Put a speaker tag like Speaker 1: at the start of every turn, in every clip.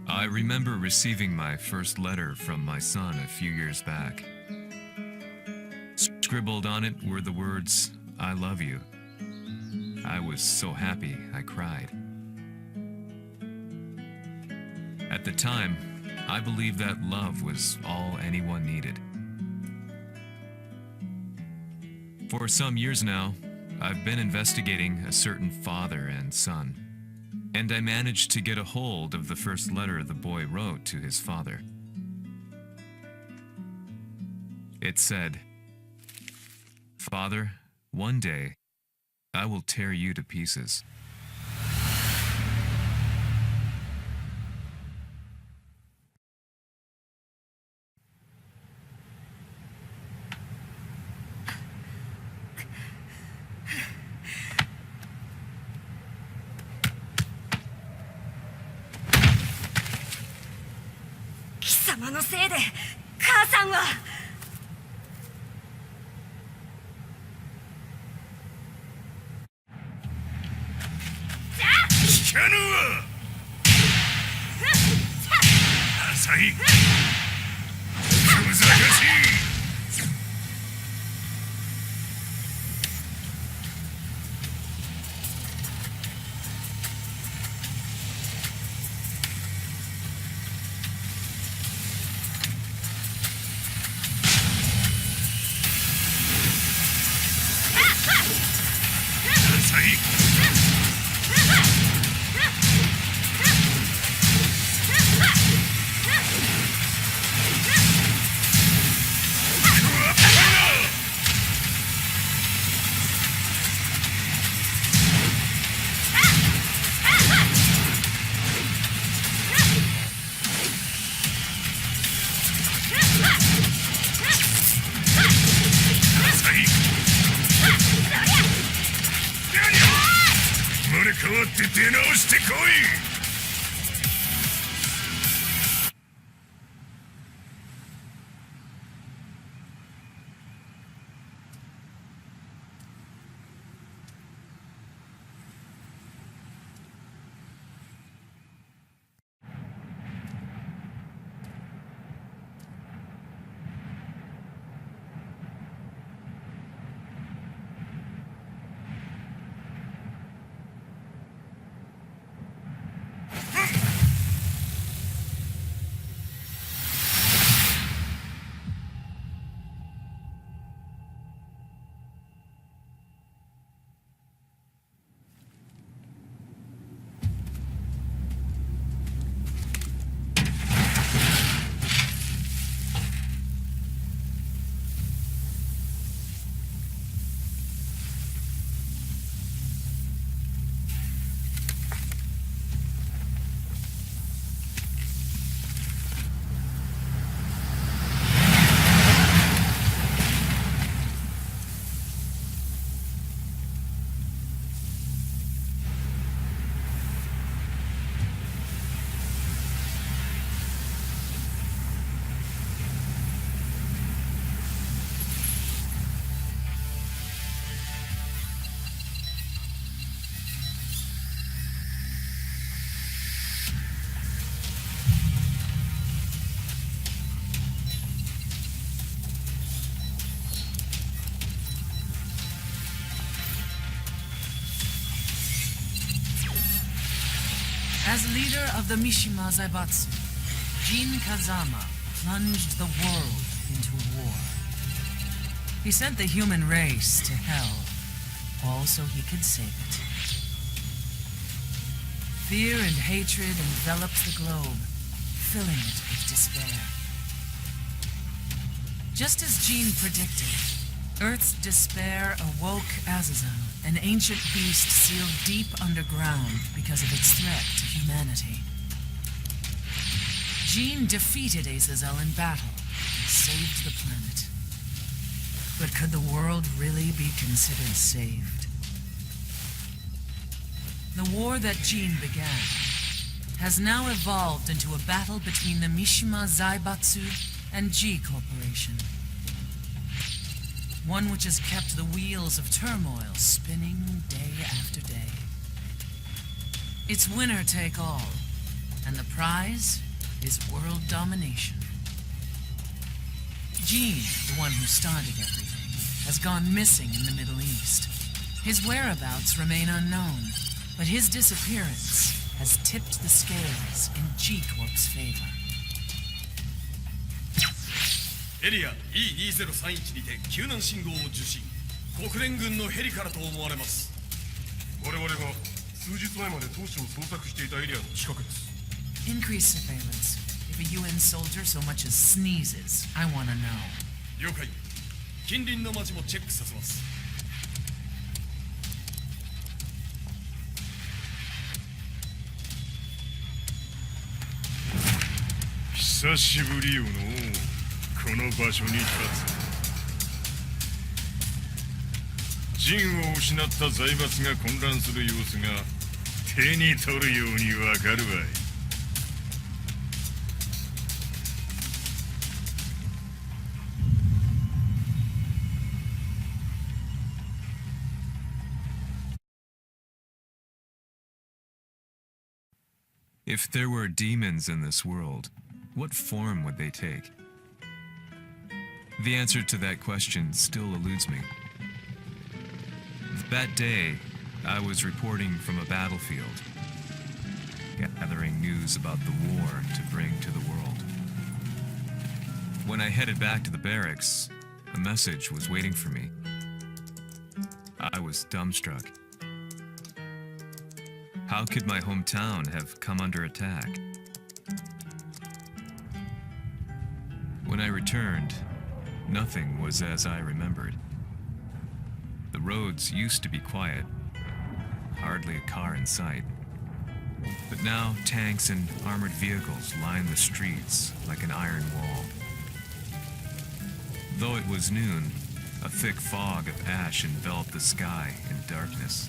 Speaker 1: I remember receiving my first letter from my son a few years back. Scribbled on it were the words, "I love you." I was so happy I cried. At the time, I believed that love was all anyone needed. For some years now, I've been investigating a certain father and son, and I managed to get a hold of the first letter the boy wrote to his father. It said, "Father, one day, I will tear you to pieces."
Speaker 2: As leader of the Mishima Zaibatsu, Jin Kazama plunged the world into war. He sent the human race to hell, all so he could save it. Fear and hatred enveloped the globe, filling it with despair. Just as Jin predicted, Earth's despair awoke Azazel, an ancient beast sealed deep underground because of its threat to humanity. Jin defeated Azazel in battle and saved the planet. But could the world really be considered saved? The war that Jin began has now evolved into a battle between the Mishima Zaibatsu and G Corporation. One which has kept the wheels of turmoil spinning day after day. It's winner take all, And the prize is world domination. Gene, the one who started everything, has gone missing in the Middle East. His whereabouts remain unknown, but his disappearance has tipped the scales in G-Corp's favor.
Speaker 3: エリア E2031 にて救難信号を受信。国連軍のヘリからと思われます。
Speaker 4: 我々が数日前まで当初を捜索していたエリアの近くです。
Speaker 2: Increase surveillance. If a UN soldier so much as sneezes, I want to know.
Speaker 3: 了解。近隣の町もチェックさせます。
Speaker 4: 久しぶりよのこの場所に立つ。陣を失った財閥が混乱する様子が手に取るようにわかるわい。
Speaker 1: If there were demons in this world, what form would they take? The answer to that question still eludes me. That day, I was reporting from a battlefield, gathering news about the war to bring to the world. When I headed back to the barracks, a message was waiting for me. I was dumbstruck. How could my hometown have come under attack? When I returned, nothing was as I remembered. The roads used to be quiet, hardly a car in sight. But now tanks and armored vehicles line the streets like an iron wall. Though it was noon, a thick fog of ash enveloped the sky in darkness.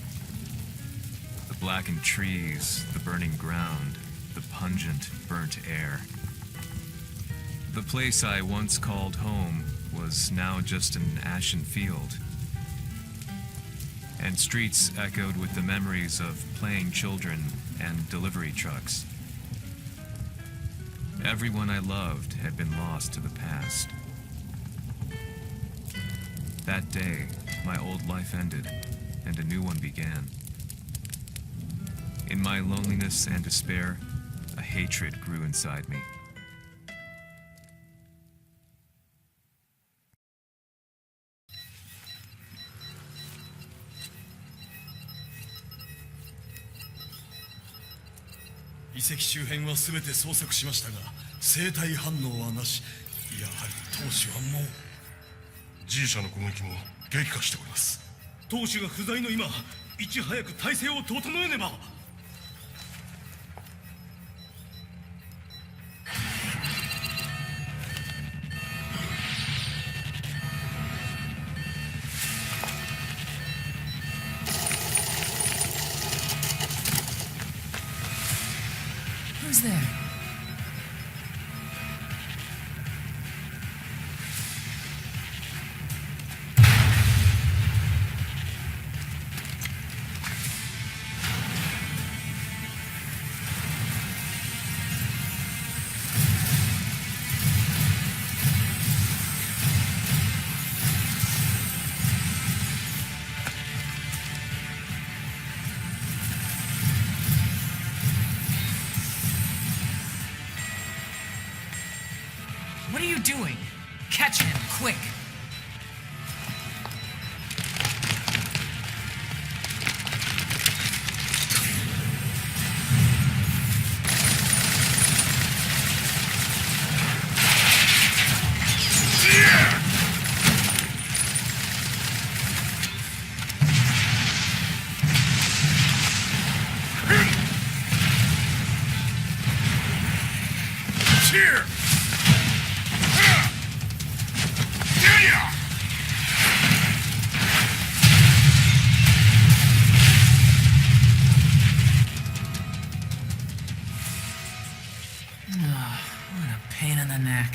Speaker 1: The blackened trees, the burning ground, the pungent, burnt air. The place I once called home was now just an ashen field, and streets echoed with the memories of playing children and delivery trucks. Everyone I loved had been lost to the past. That day, my old life ended, and a new one began. In my loneliness and despair, a hatred grew inside me.
Speaker 3: 「遺跡周辺は全て捜索しましたが生体反応はなし。やはり当主はもう
Speaker 4: G 社の攻撃も激化しております。
Speaker 3: 当主が不在の今いち早く体制を整えねば。
Speaker 2: Who's there? What are you doing? Catch him, quick!
Speaker 4: Here!
Speaker 2: What a pain in the neck.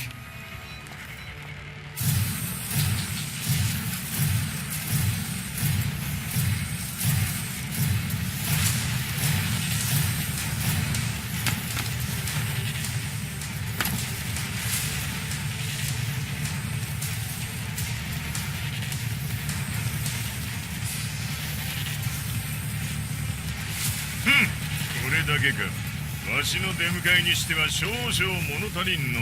Speaker 4: れだけか。わしの出迎えにしては少々物足りんの。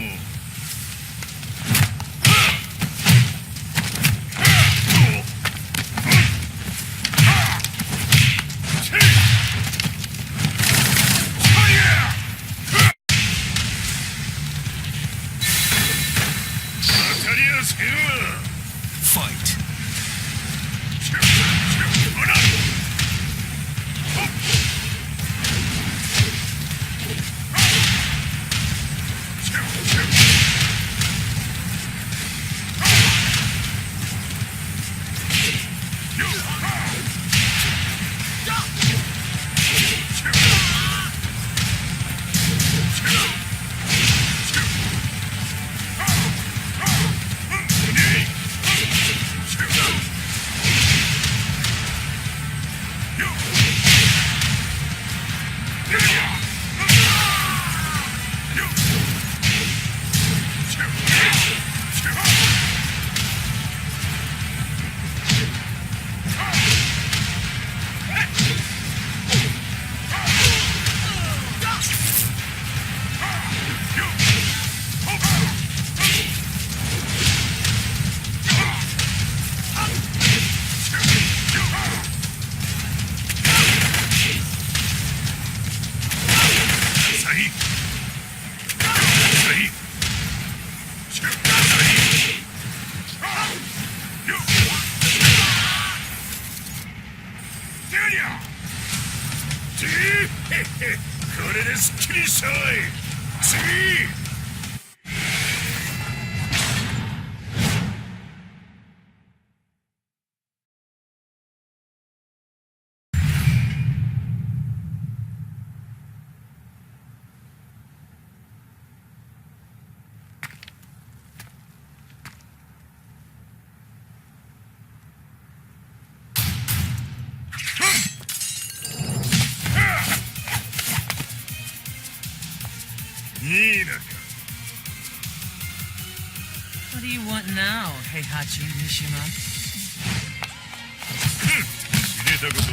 Speaker 4: これですっきりしたわい。次。
Speaker 2: What do you want now, Heihachi Mishima?
Speaker 4: 知れたこと、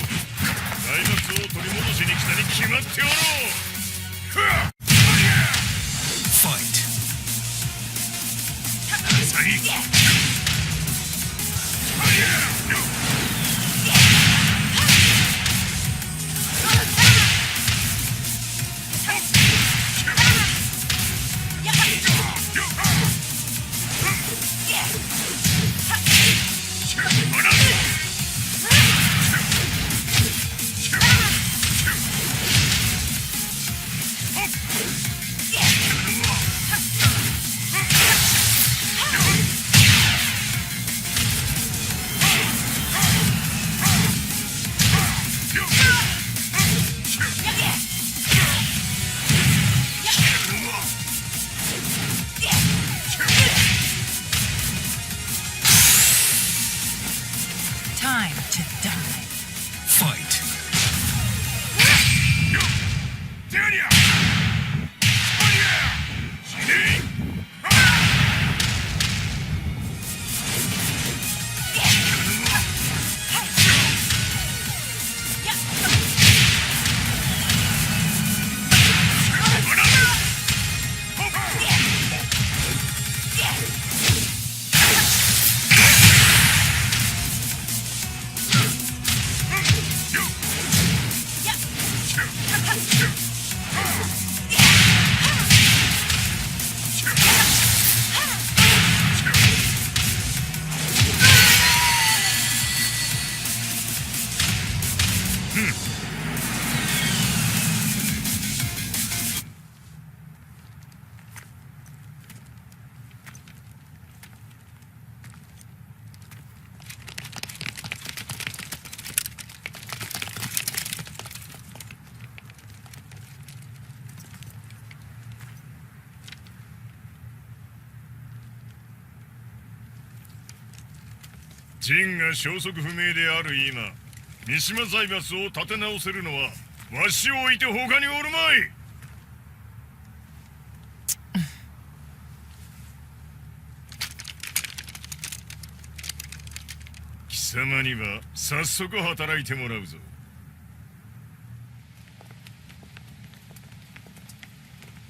Speaker 4: 財閥を取り戻しに来たに決まっておろう。
Speaker 1: Fight.
Speaker 4: 陣が消息不明である今、三島財閥を立て直せるのはわしを置いて他におるまい。貴様には早速働いてもらうぞ。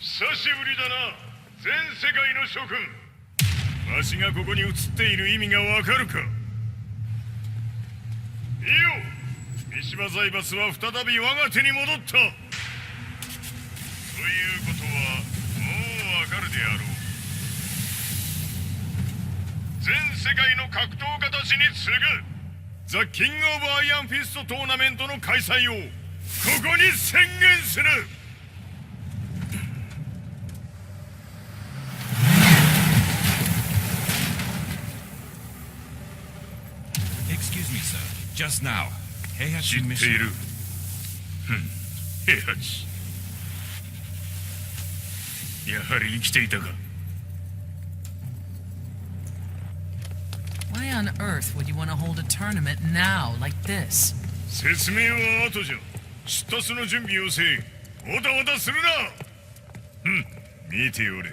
Speaker 4: 久しぶりだな、全世界の諸君。わしがここに映っている意味がわかるか。いいよ、三島財閥は再び我が手に戻った。ということはもうわかるであろう。全世界の格闘家たちに次ぐザ・キング・オブ・アイアンフィストトーナメントの開催をここに宣言する。
Speaker 5: Excuse me, sir. Just now, 平
Speaker 4: 知
Speaker 5: 八
Speaker 4: っている。平八。やはり生きていたか。
Speaker 2: Why on earth would you want to hold a tournament now, like this?
Speaker 4: 説明は後じゃ。出立の準備をせえ。おたおたするな。見ておれ。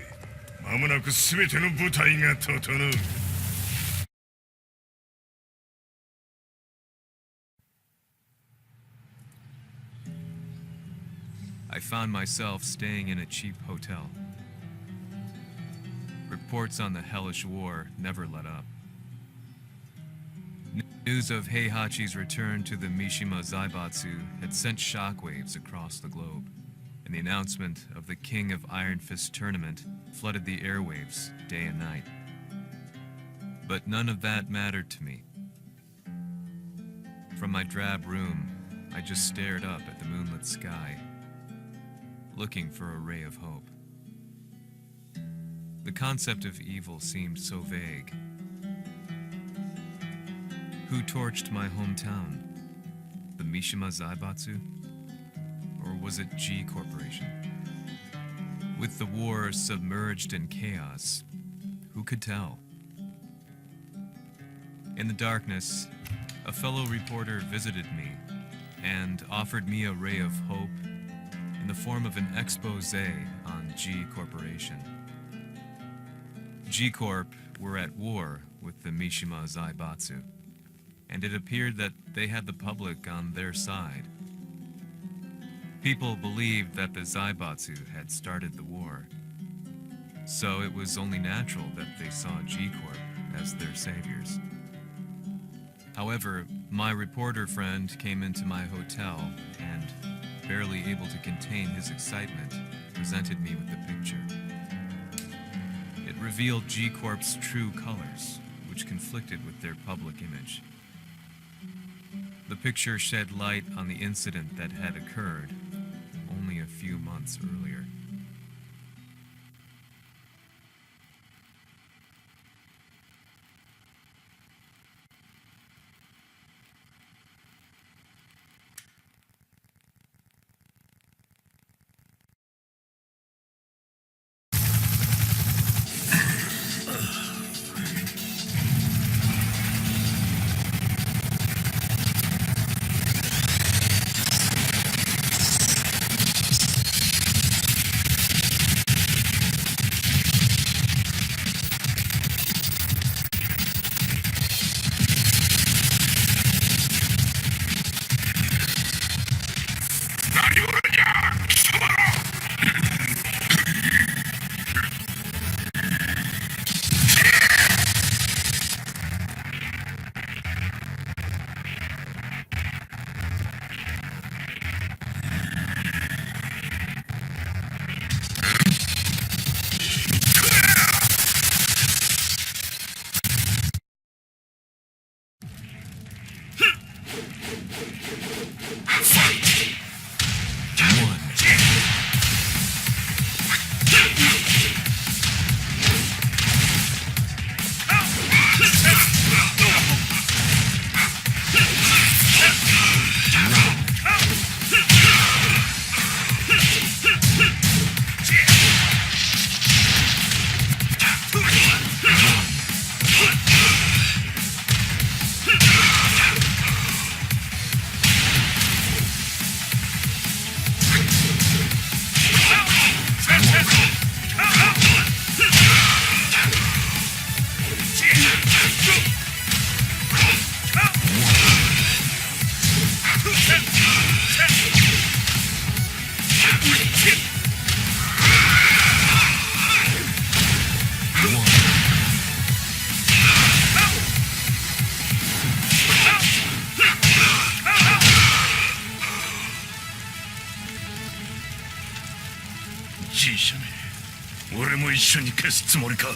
Speaker 4: 間もなく全ての部隊が整う。
Speaker 1: I found myself staying in a cheap hotel. Reports on the hellish war never let up. News of Heihachi's return to the Mishima Zaibatsu had sent shockwaves across the globe, and the announcement of the King of Iron Fist tournament flooded the airwaves day and night. But none of that mattered to me. From my drab room, I just stared up at the moonlit sky, looking for a ray of hope. The concept of evil seemed so vague. Who torched my hometown? The Mishima Zaibatsu? Or was it G Corporation? With the war submerged in chaos, who could tell? In the darkness, a fellow reporter visited me and offered me a ray of hope in the form of an expose on G Corporation. G Corp were at war with the Mishima Zaibatsu, and it appeared that they had the public on their side. People believed that the Zaibatsu had started the war, so it was only natural that they saw G Corp as their saviors. However, my reporter friend came into my hotel and, barely able to contain his excitement, presented me with the picture. It revealed G Corp's true colors, which conflicted with their public image. The picture shed light on the incident that had occurred only a few months earlier.
Speaker 4: じいしゃめ、俺も一緒に消すつもりか。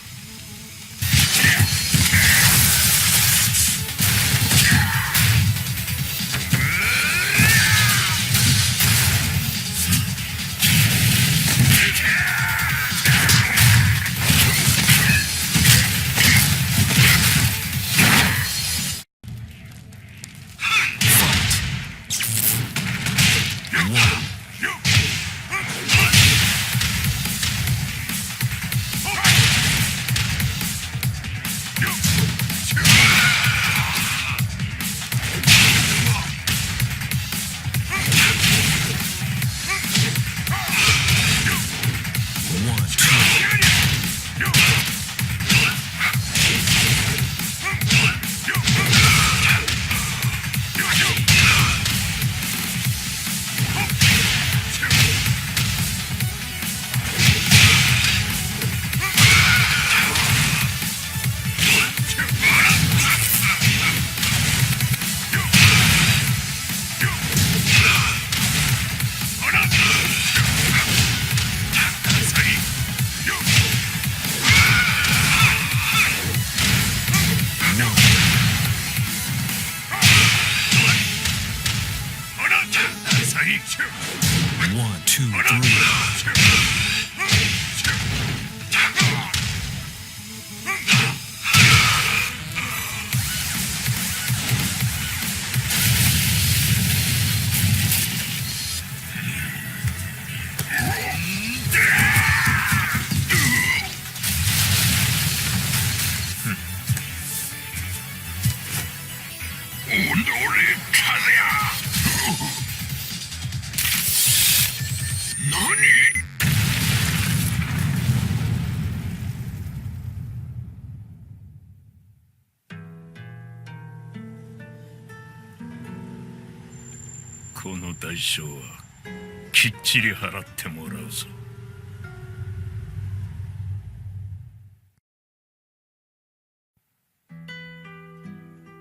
Speaker 1: One, two, three.
Speaker 4: この代償はきっちり払ってもらうぞ。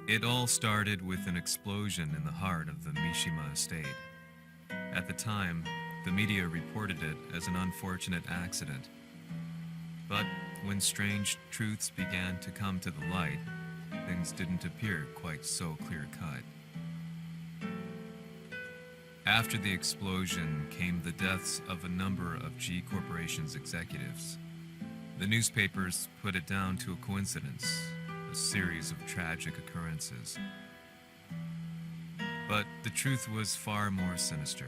Speaker 1: It all started with an explosion in the heart of the Mishima estate. At the time, the media reported it as an unfortunate accident. But when strange truths began to come to the light, things didn't appear quite so clear-cut. After the explosion came the deaths of a number of G Corporation's executives. The newspapers put it down to a coincidence, a series of tragic occurrences. But the truth was far more sinister.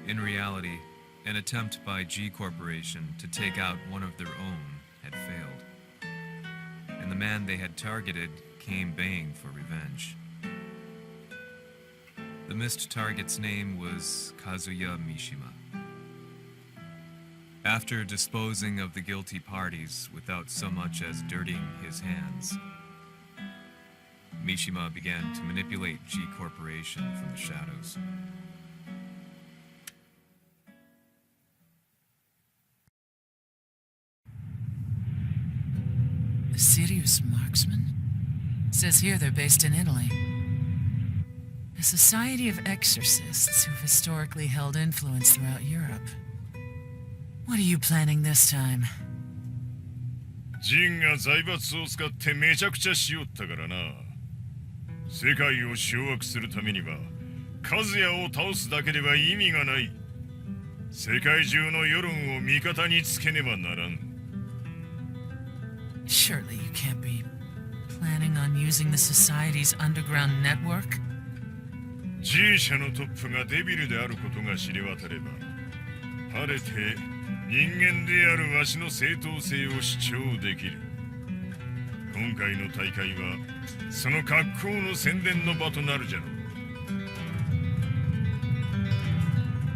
Speaker 1: In reality, an attempt by G Corporation to take out one of their own had failed, and the man they had targeted came baying for revenge. The missed target's name was Kazuya Mishima. After disposing of the guilty parties without so much as dirtying his hands, Mishima began to manipulate G Corporation from the shadows.
Speaker 2: A serious marksman? Says here they're based in Italy. A society of exorcists who've historically held influence throughout Europe. What are you planning this time?
Speaker 4: ジンが財閥を使ってめちゃくちゃしよったからな。世界を掌握するためにはカズヤを倒すだけでは意味がない。世界中の世論を味方につけねばならん。
Speaker 2: Surely you can't be planning on using the society's underground network?
Speaker 4: G 社のトップがデビルであることが知れ渡れば、晴れて人間であるわしの正当性を主張できる。今回の大会はその格好の宣伝の場となるじゃろう。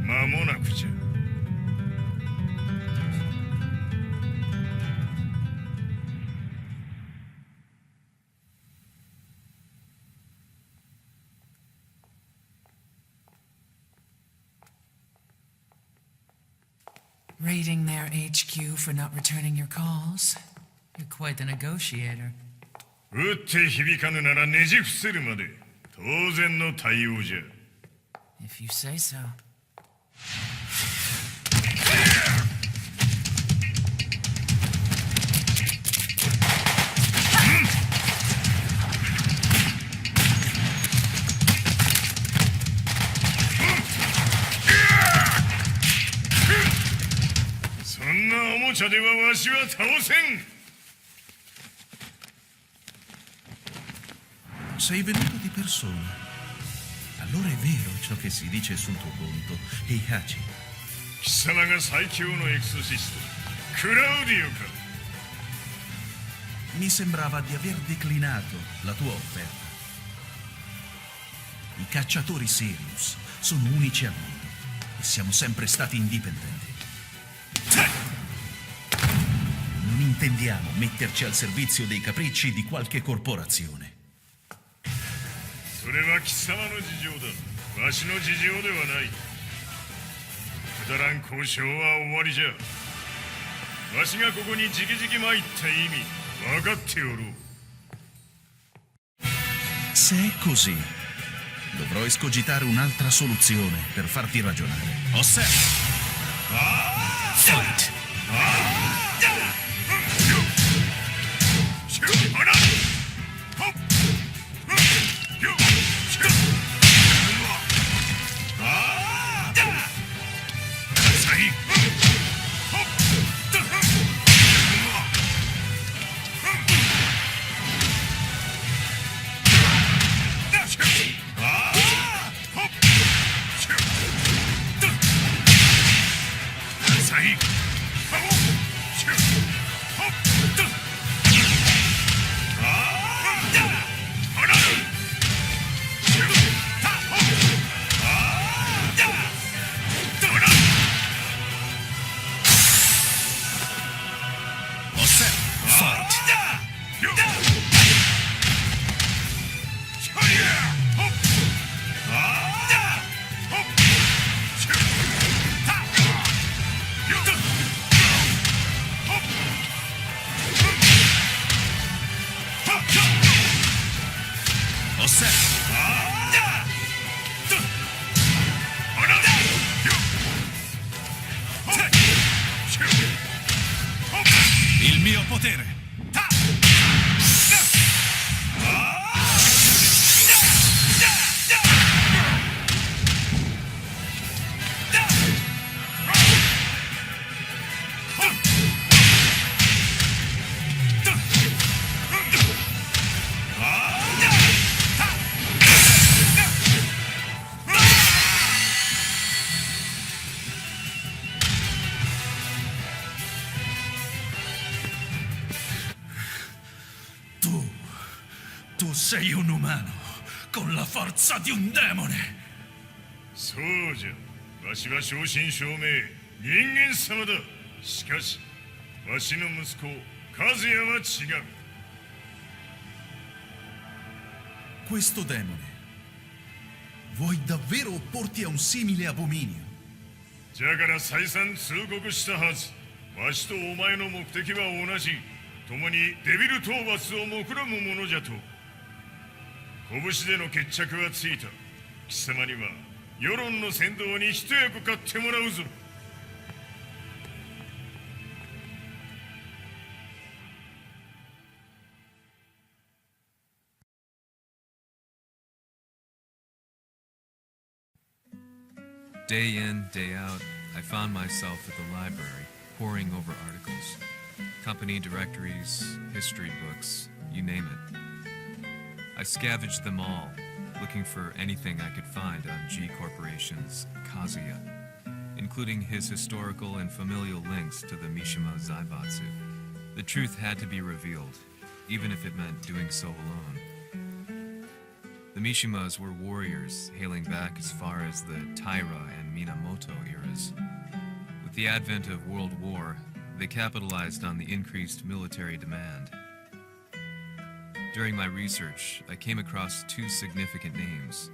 Speaker 4: 間もなくじゃ。
Speaker 2: Raiding their HQ for not returning your calls. You're quite the negotiator.
Speaker 4: 撃って響かぬならねじ伏せるまで当然の対応じゃ。
Speaker 2: If you say so.
Speaker 4: おもちゃではわしは倒せん。
Speaker 5: Sei venuto di persona. Allora è vero ciò che si dice sul tuo conto, Heihachi.
Speaker 4: 貴様が最強のエクソシストクラウディオか。
Speaker 5: Mi sembrava di aver declinato la tua offerta. I cacciatori Sirius sono unici al mondo e siamo sempre stati indipendenti. Non intendiamo metterci al servizio dei capricci di qualche corporazione.
Speaker 4: それは貴様の事情だ。わしの事情ではない。くだらん交渉は終わりじゃ。わしがここに直々参った意味分かっておろう。
Speaker 5: Se è così, dovrò escogitare un'altra soluzione per farti ragionare. Osserva! Fight! Il mio potere! Tu sei un umano con la forza di un demone.
Speaker 4: そうじゃ。わしは正真正銘人間様だ。しかしわしの息子和也は違う。
Speaker 5: Questo demone vuoi davvero opporti a un simile abominio?
Speaker 4: じゃから再三通告したはず。わしとお前の目的は同じ。共にデビル討伐を目論むものじゃと。拳での決着はついた。貴様には世論の先導に一役買ってもらうぞ。
Speaker 1: Day in, day out, I found myself at the library, poring over articles, company directories, history books, you name it. I scavenged them all, looking for anything I could find on G Corporation's Kazuya, including his historical and familial links to the Mishima Zaibatsu. The truth had to be revealed, even if it meant doing so alone. The Mishimas were warriors hailing back as far as the Taira and Minamoto eras. With the advent of World War, they capitalized on the increased military demand. During my research, I came across two significant names.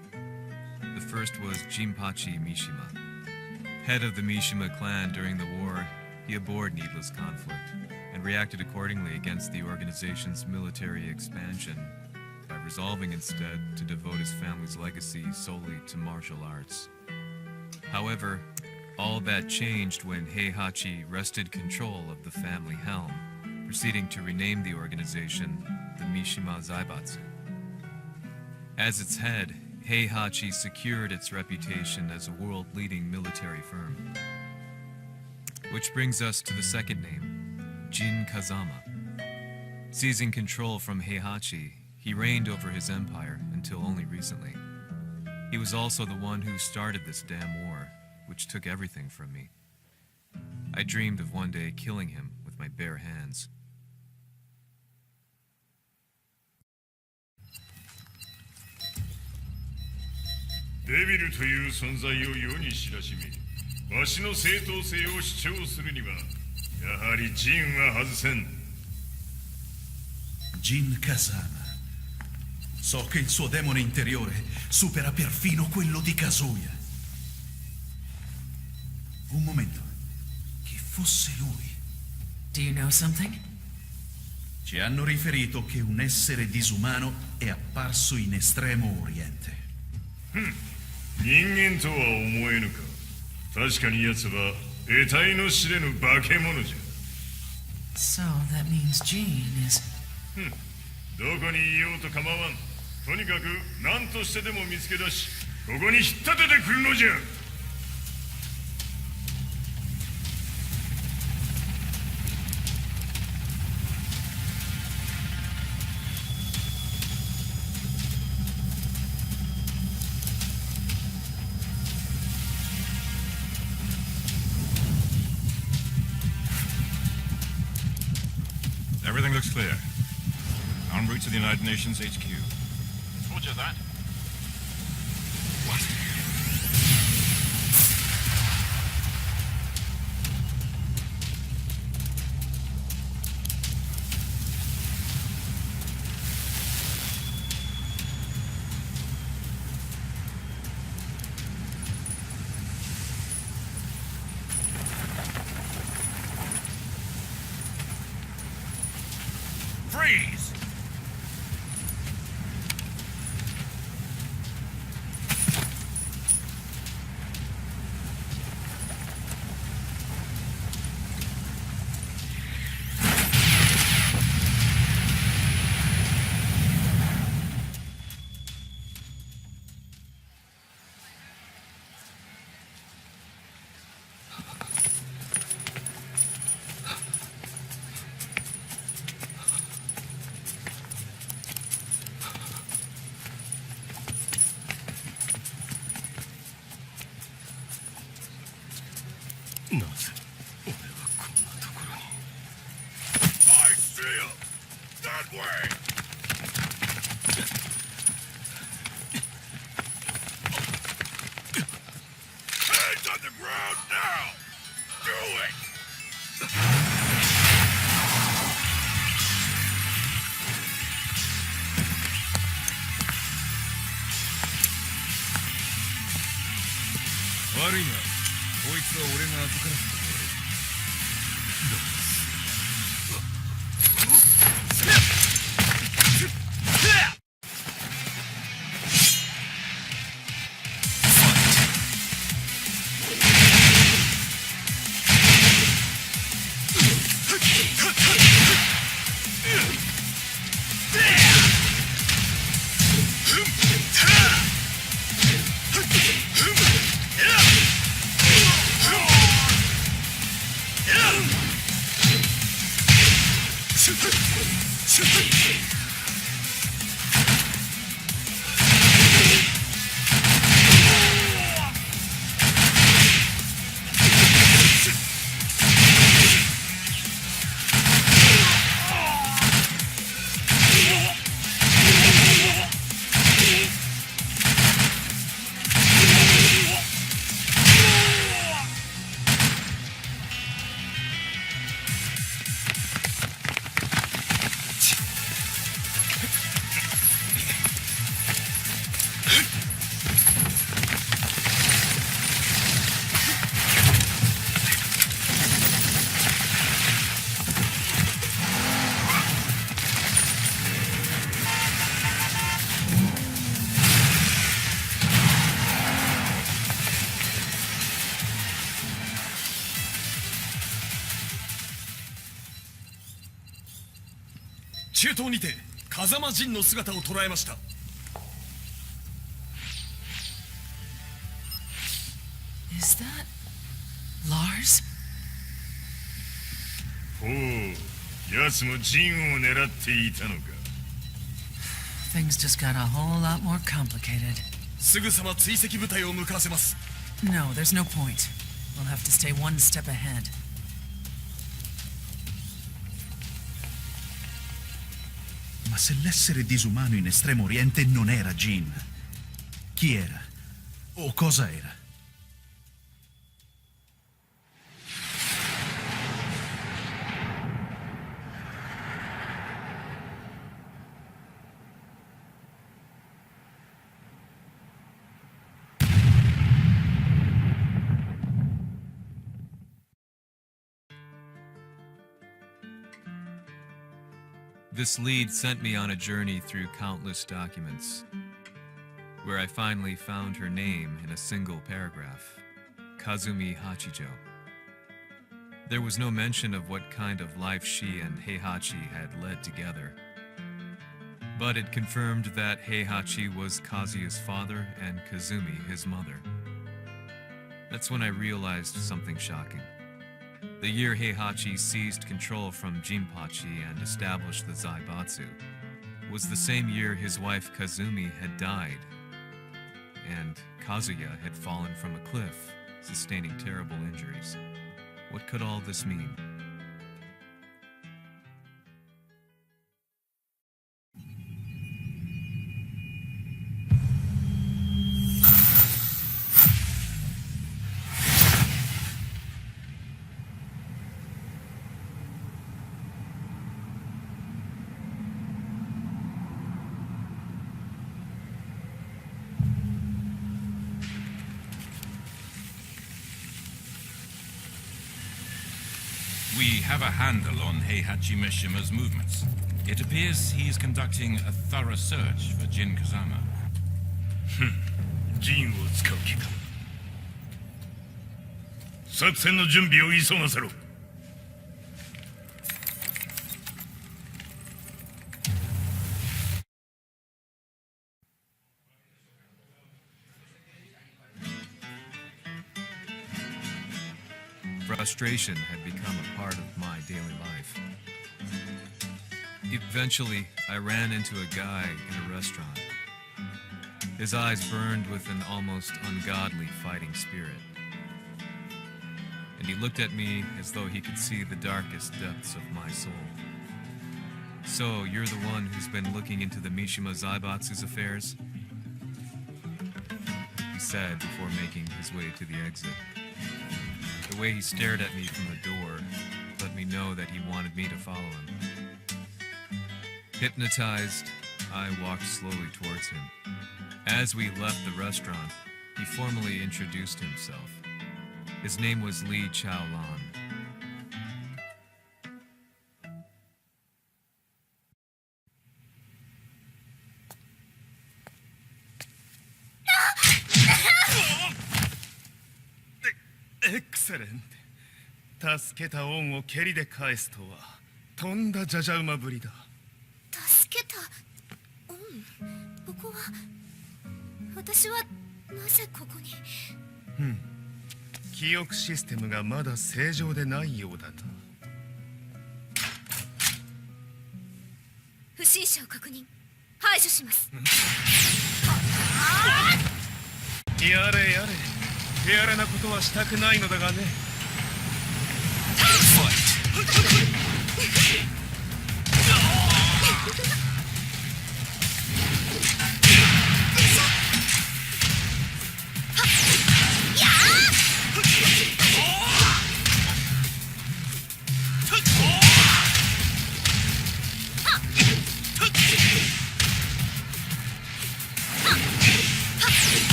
Speaker 1: The first was Jinpachi Mishima. Head of the Mishima clan during the war, he abhorred needless conflict and reacted accordingly against the organization's military expansion by resolving instead to devote his family's legacy solely to martial arts. However, all that changed when Heihachi wrested control of the family helm, proceeding to rename the organization the Mishima Zaibatsu. As its head, Heihachi secured its reputation as a world-leading military firm. Which brings us to the second name, Jin Kazama. Seizing control from Heihachi, he reigned over his empire until only recently. He was also the one who started this damn war, which took everything from me. I dreamed of one day killing him with my bare hands.
Speaker 4: デビルという存在を世に知らしめ、わしの正当性を主張するには、やはりジンは外せん。
Speaker 5: Jin Kazama. So che il suo demone interiore supera perfino quello di Kazuya. Un momento. Chi fosse lui?
Speaker 2: Do you know something?
Speaker 5: Ci hanno riferito che un essere disumano è apparso in Estremo Oriente.
Speaker 4: 人間とは思えぬか。確かに奴は得体の知れぬ化け物じゃ。
Speaker 2: So that means Jean is...
Speaker 4: どこにいようと構わん。とにかく何としてでも見つけ出し、ここに引っ立ててくるのじゃ。
Speaker 6: Everything looks clear. En route to the United Nations HQ.
Speaker 7: Roger that.
Speaker 6: What?
Speaker 7: Freeze! I see him! That way! Hands on the ground now! Do it!中東にて風間陣の姿を捉えました。
Speaker 2: Is that... Lars?
Speaker 4: ほう、奴もジンを狙っていたのか。
Speaker 2: Things just got a whole lot more complicated.
Speaker 3: すぐさま追跡部隊を向かわせます。
Speaker 2: No, there's no point. We'll have to stay one step ahead.
Speaker 5: Ma se l'essere disumano in Estremo Oriente non era Jin, chi era? O cosa era?
Speaker 1: This lead sent me on a journey through countless documents, where I finally found her name in a single paragraph, Kazumi Hachijo. There was no mention of what kind of life she and Heihachi had led together, but it confirmed that Heihachi was Kazuya's father and Kazumi his mother. That's when I realized something shocking. The year Heihachi seized control from Jinpachi and established the Zaibatsu was the same year his wife Kazumi had died, and Kazuya had fallen from a cliff, sustaining terrible injuries. What could all this mean?
Speaker 6: We have a handle on Heihachi Mishima's movements. It appears he is conducting a thorough search for Jin Kazama.
Speaker 4: ジンを使う気か。作戦の準備を急がせろ。
Speaker 1: Frustration had become a part of my daily life. Eventually, I ran into a guy in a restaurant. His eyes burned with an almost ungodly fighting spirit. And he looked at me as though he could see the darkest depths of my soul. So, you're the one who's been looking into the Mishima Zaibatsu's affairs? He said before making his way to the exit. The way he stared at me from the door let me know that he wanted me to follow him. Hypnotized, I walked slowly towards him. As we left the restaurant, he formally introduced himself. His name was Li Chaolan.
Speaker 3: Excellent. 助けた恩を蹴りで返すとはとんだじゃじゃ馬ぶりだ。
Speaker 8: 助けたここは私はなぜここに。
Speaker 3: 記憶システムがまだ正常でないようだな。
Speaker 8: 不審者を確認排除します。
Speaker 3: やれやれ、手荒なことはしたくないのだがね。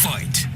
Speaker 5: Fight!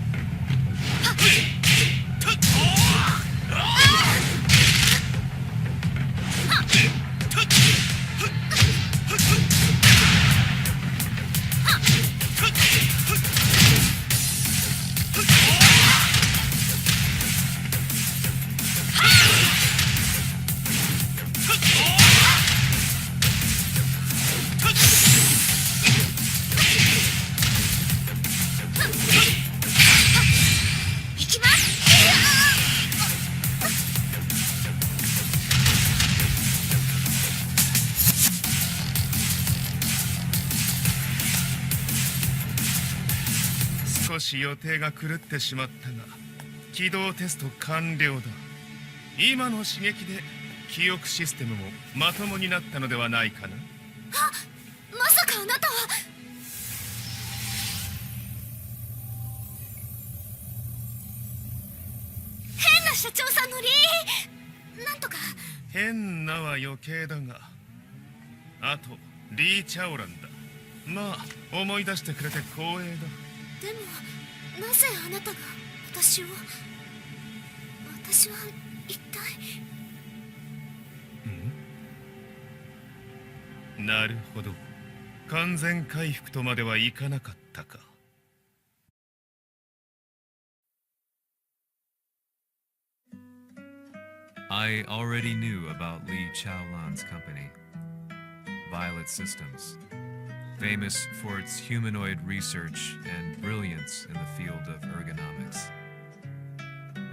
Speaker 4: 少し予定が狂ってしまったが起動テスト完了だ。今の刺激で記憶システムもまともになったのではないかな。
Speaker 8: まさかあなたは。変な社長さんのなんとか。
Speaker 4: 変なは余計だが、あとリー・チャオランだ。まあ思い出してくれて光栄だ。
Speaker 8: でもなぜあなたが私は一体。
Speaker 4: なるほど、完全回復とまではいかなかったか。
Speaker 1: I already knew about Li Chaolan's company, Violet Systems, famous for its humanoid research and brilliance in the field of ergonomics.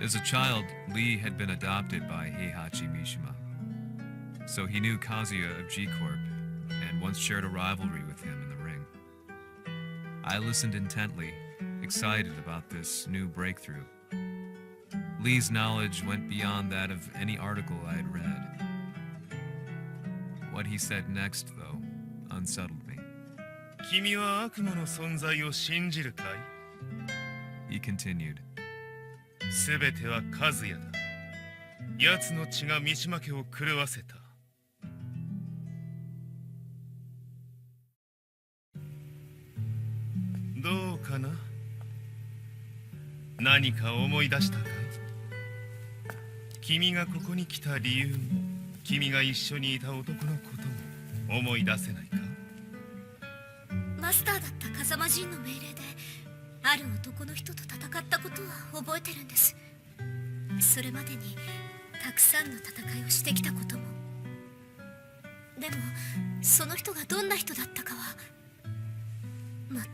Speaker 1: As a child, Li had been adopted by Heihachi Mishima, so he knew Kazuya of G-Corp and once shared a rivalry with him in the ring. I listened intently, excited about this new breakthrough. Lee's knowledge went beyond that of any article I had read. What he said next, though, unsettled me.
Speaker 4: 君は悪魔の存在を信じるかい？
Speaker 1: He continued.
Speaker 4: すべては和也だ。奴の血が三島家を狂わせた。どうかな？何か思い出したかい？君がここに来た理由も、君が一緒にいた男のことも思い出せないか？
Speaker 8: マスターだった風間陣の命令である男の人と戦ったことは覚えてるんです。それまでにたくさんの戦いをしてきたことも。でもその人がどんな人だったかは全く。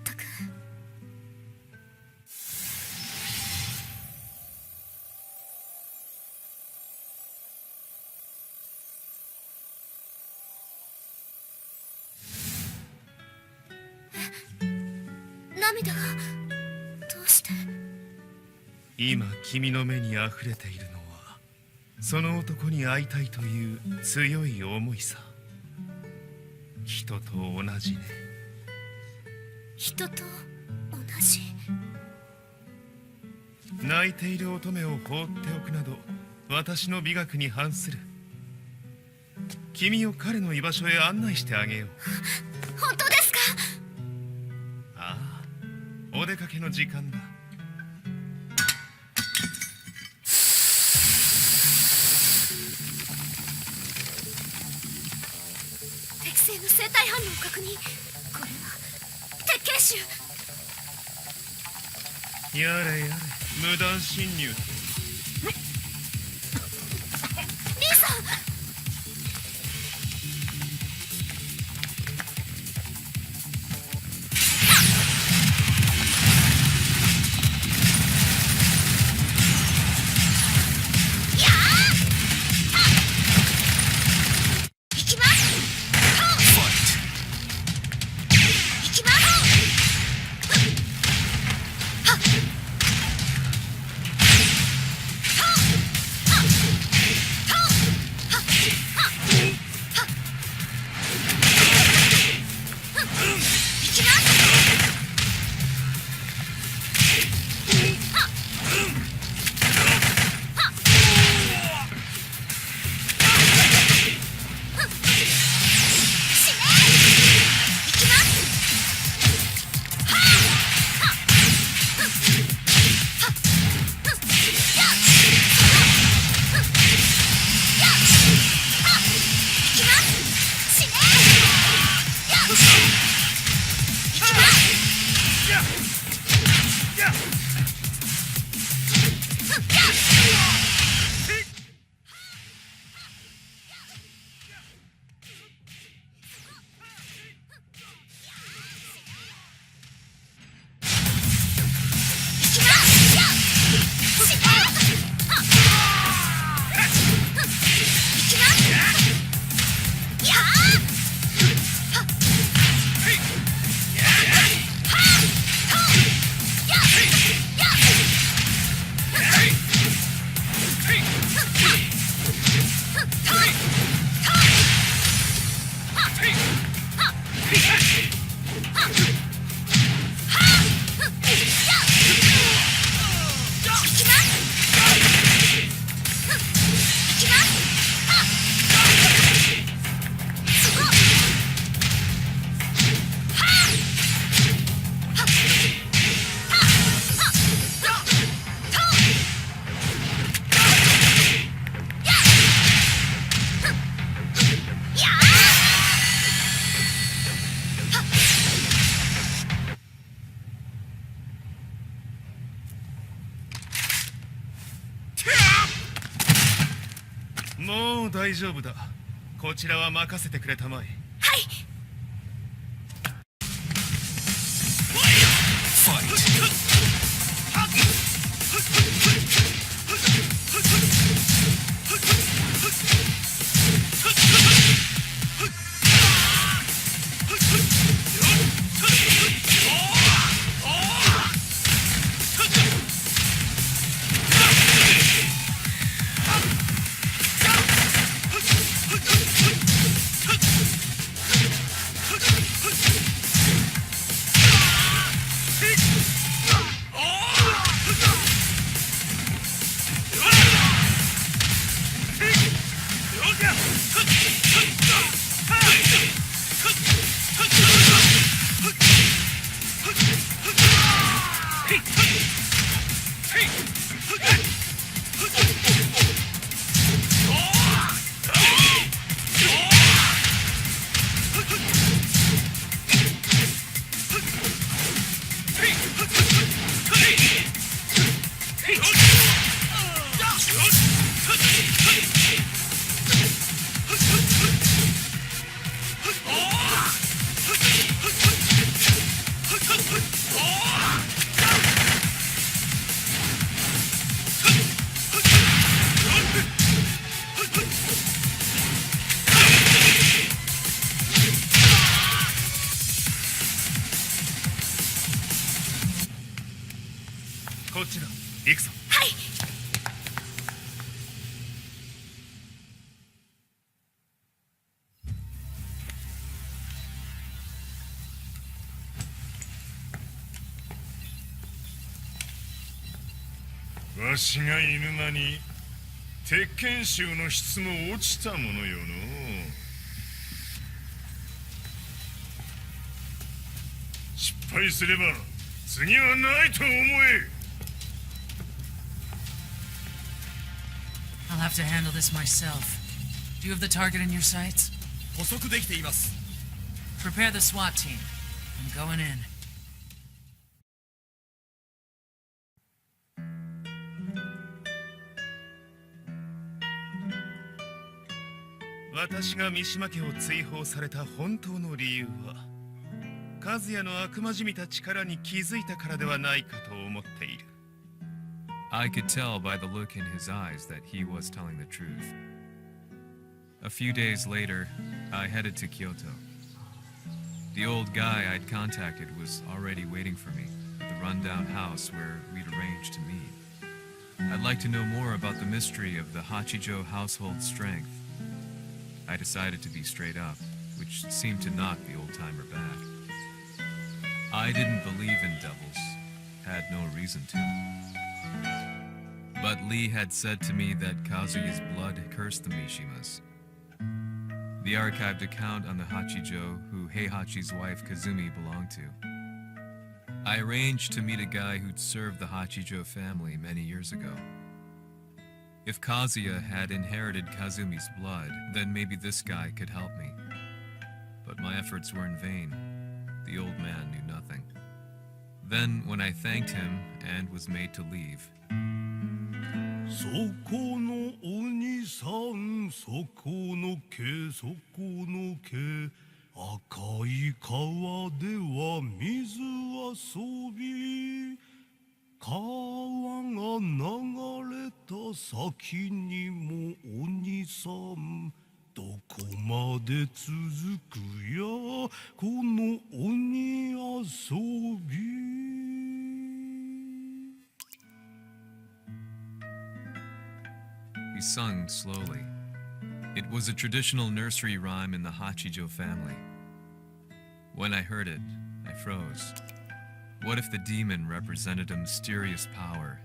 Speaker 8: 涙がどうして。
Speaker 4: 今君の目にあふれているのはその男に会いたいという強い思いさ。人と同じね。
Speaker 8: 人と同じ。
Speaker 4: 泣いている乙女を放っておくなど私の美学に反する。君を彼の居場所へ案内してあげよう。
Speaker 8: 本当ですか？
Speaker 4: ああ、お出かけの時間だ。
Speaker 8: 適正の生体反応を確認。これは鉄拳臭。
Speaker 4: やれやれ、無断侵入。
Speaker 8: リーさん。
Speaker 3: もう大丈夫だ。こちらは任せてくれたまえ。
Speaker 8: はい。
Speaker 3: こっちだ。行くぞ。
Speaker 8: はい。
Speaker 4: わしが犬間に鉄拳衆の質も落ちたものよの。失敗すれば次はないと思え。
Speaker 2: I'll have to handle this myself. Do you have the target in your sights?
Speaker 3: 捕捉できています。
Speaker 2: Prepare the SWAT team. I'm going in.
Speaker 3: 私が三島家を追放された本当の理由は、和也の悪魔じみた力に気づいたからではないかと思っている。
Speaker 1: I could tell by the look in his eyes that he was telling the truth. A few days later, I headed to Kyoto. The old guy I'd contacted was already waiting for me at the rundown house where we'd arranged to meet. I'd like to know more about the mystery of the Hachijo household strength. I decided to be straight up, which seemed to knock the old-timer back. I didn't believe in devils, had no reason to. But Lee had said to me that Kazuya's blood cursed the Mishimas. The archived account on the Hachijo who Heihachi's wife Kazumi belonged to. I arranged to meet a guy who'd served the Hachijo family many years ago. If Kazuya had inherited Kazumi's blood, then maybe this guy could help me. But my efforts were in vain. The old man knew nothing. Then, when I thanked him and was made to leave,
Speaker 7: そこのお兄さん、そこの毛、そこの毛、赤い川では水遊び、川が流れた先にもお兄さん、どこまで続くやこの鬼遊び。
Speaker 1: he sung slowly. It was a traditional nursery rhyme in the Hachijo family. When I heard it, I froze. What if the demon represented a mysterious power?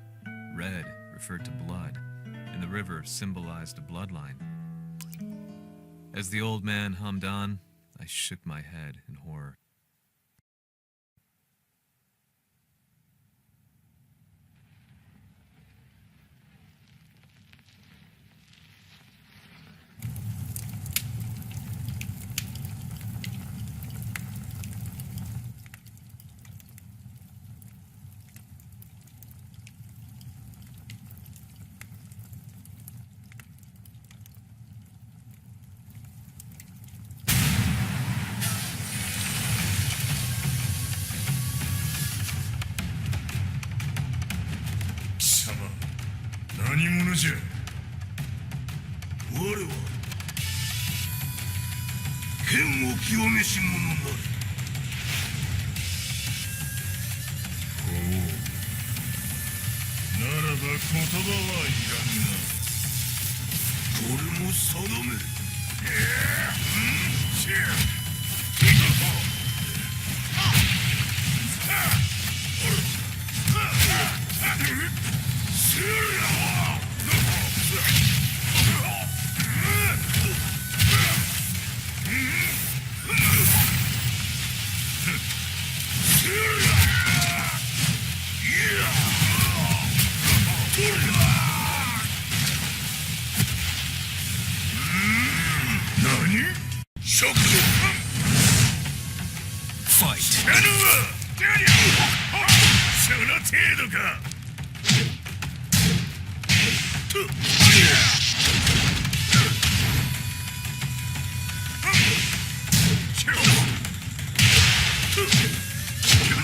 Speaker 1: Red referred to blood, and the river symbolized a bloodline. As the old man hummed on, I shook my head in horror.
Speaker 4: 何者じゃ。
Speaker 7: 我は剣を極めし者なり。
Speaker 4: ならば言葉はいらんな。
Speaker 7: これも定め。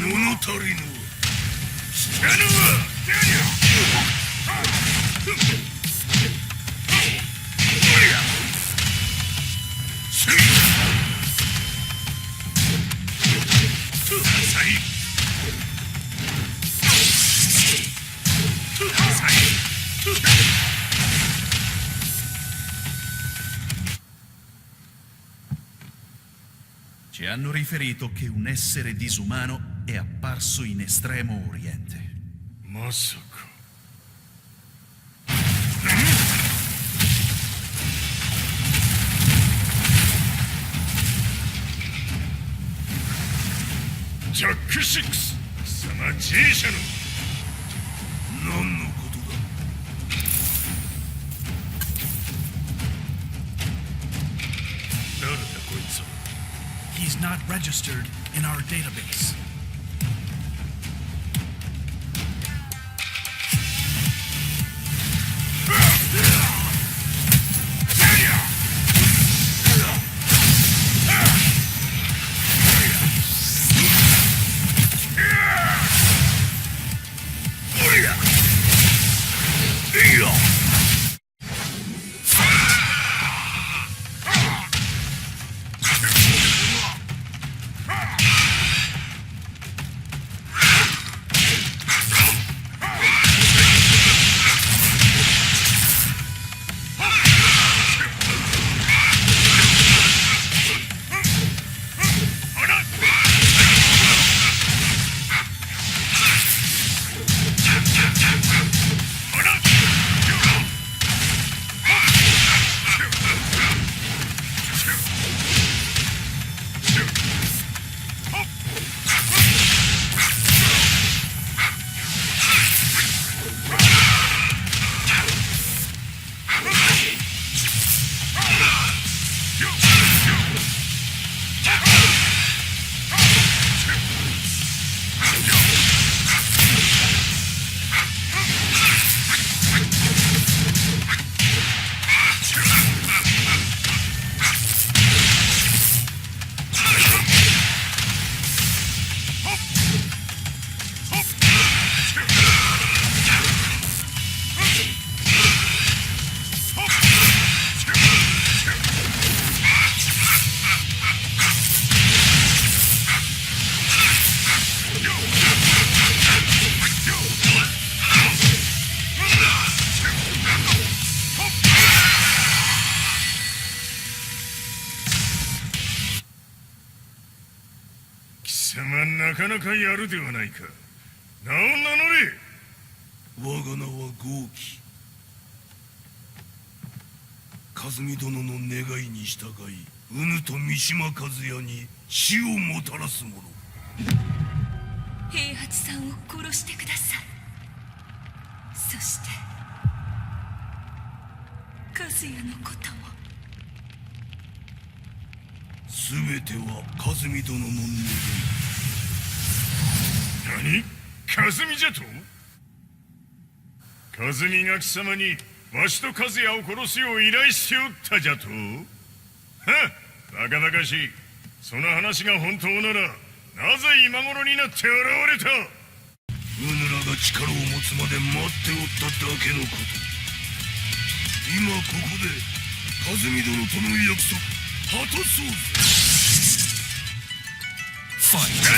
Speaker 7: 物足りぬ。
Speaker 5: Ci hanno riferito che un essere disumano è apparso in Estremo Oriente.
Speaker 4: まさか。ジャック6、貴様 G 社の
Speaker 7: 何のことだ。
Speaker 4: 誰だこいつは。
Speaker 5: He's not registered in our database.
Speaker 4: なかなかやるではないか。名を名乗れ。
Speaker 7: 我が名は豪輝。和美殿の願いに従い、うぬと三島和也に死をもたらす者。
Speaker 8: 平八さんを殺してください。そして和也のことも。
Speaker 7: 全ては和美殿の願い。
Speaker 4: 何？和美じゃと？和美が貴様にわしと和也を殺すよう依頼しておったじゃと？はっ、バカバカしい。その話が本当ならなぜ今頃になって現れた？
Speaker 7: うぬらが力を持つまで待っておっただけのこ今ここで風見殿との約束果たそうぜ。
Speaker 1: ファイト。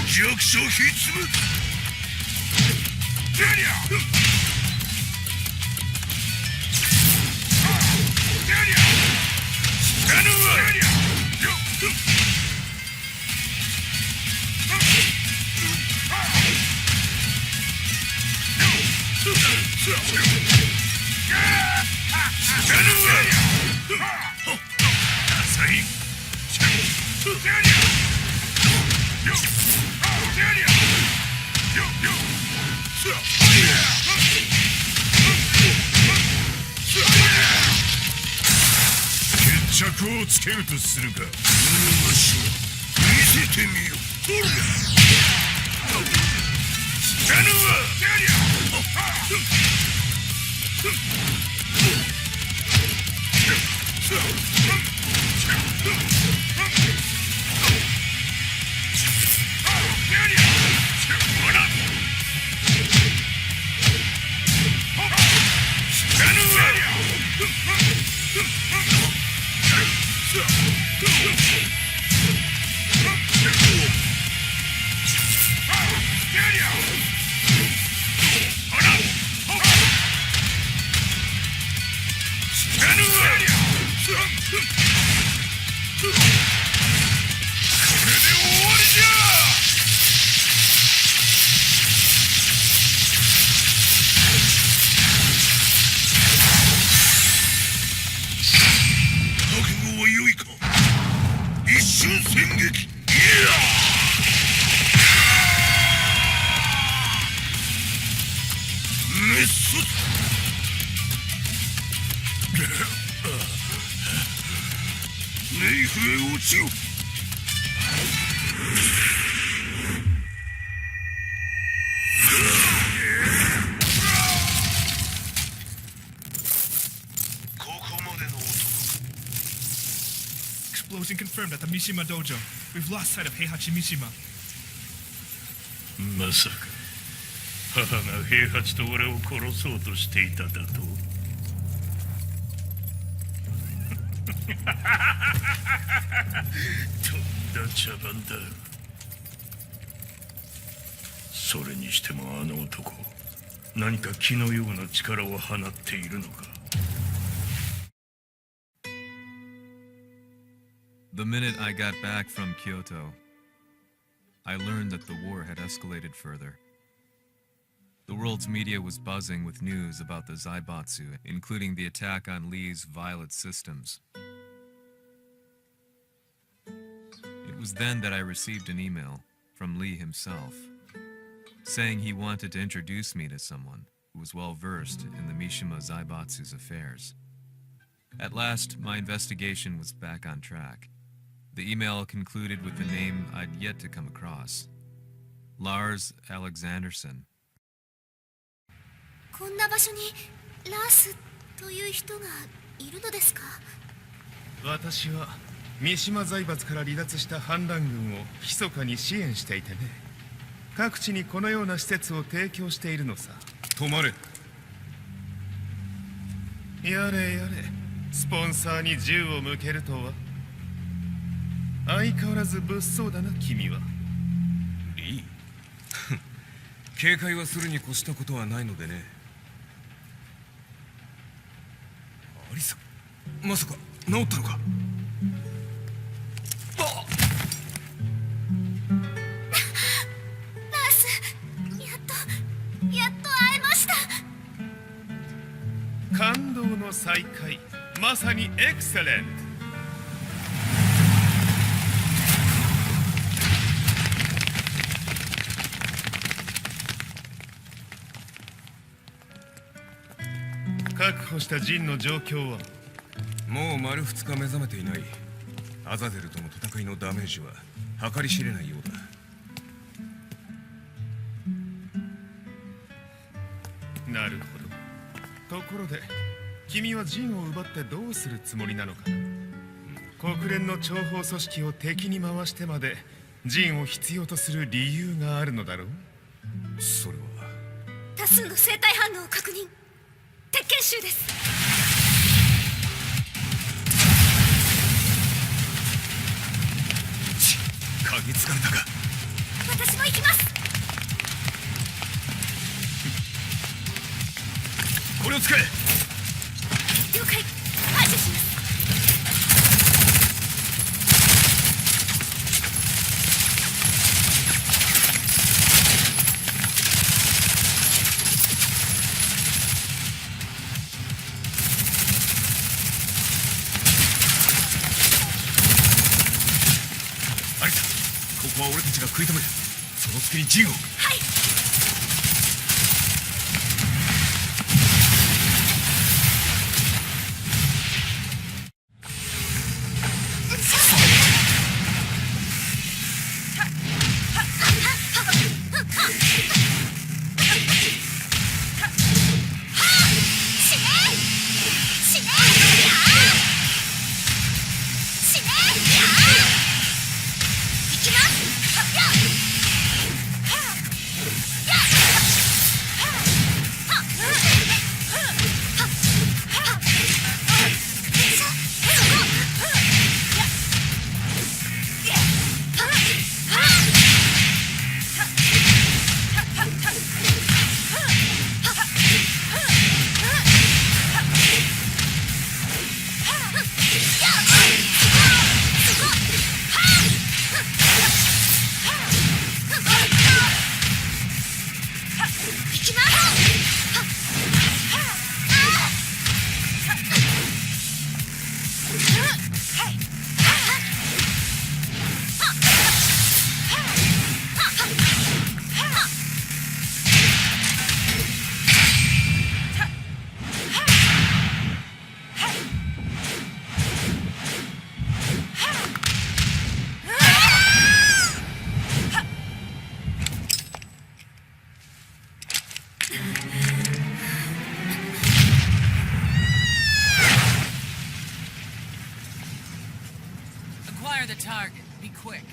Speaker 7: 弱小ひっつむ。
Speaker 4: 決着をつけるとするか。
Speaker 7: 見せてみよ。
Speaker 5: Explosion confirmed at the Mishima Dojo. We've lost sight of Heihachi Mishima.
Speaker 7: まさか母が平八と俺を殺そうとしていただと。とんだ茶番だ。それにしてもあの男、何か気のような力を放っているのか。
Speaker 1: The minute I got back from Kyoto, I learned that the war had escalated further. The world's media was buzzing with news about the Zaibatsu, including the attack on Lee's Violet systems. It was then that I received an email from Lee himself, saying he wanted to introduce me to someone who was well versed in the Mishima Zaibatsu's affairs. At last, my investigation was back on track. The email concluded with a name I'd yet to come across. Lars Alexanderson.
Speaker 8: こんな場所にラースという人がいるのですか？
Speaker 3: 私は三島財閥から離脱した反乱軍を密かに支援していてね。各地にこのような施設を提供しているのさ。止まれ。やれやれ、スポンサーに銃を向けるとは。相変わらず物騒だな君は。
Speaker 9: リー警戒はするに越したことはないのでね。アリサ、まさか治ったのか？
Speaker 8: ラース、やっと会えました。
Speaker 3: 感動の再会、まさにエクセレント。確保したジンの状況は？
Speaker 9: もう丸2日目覚めていない。アザゼルとの戦いのダメージは計り知れないようだ。
Speaker 3: なるほど。ところで君は陣を奪ってどうするつもりなのかな。国連の諜報組織を敵に回してまで陣を必要とする理由があるのだろう。
Speaker 9: それは
Speaker 8: 多数の生体反応を確認。鉄拳衆です。
Speaker 5: 嗅ぎつかれたか。
Speaker 8: 私も行きます。
Speaker 5: これを使え。
Speaker 8: 了解。排除します。
Speaker 5: アリサ、ここは俺たちが食い止める。その隙に陣を。
Speaker 8: はい。
Speaker 2: Acquire the target. Be quick.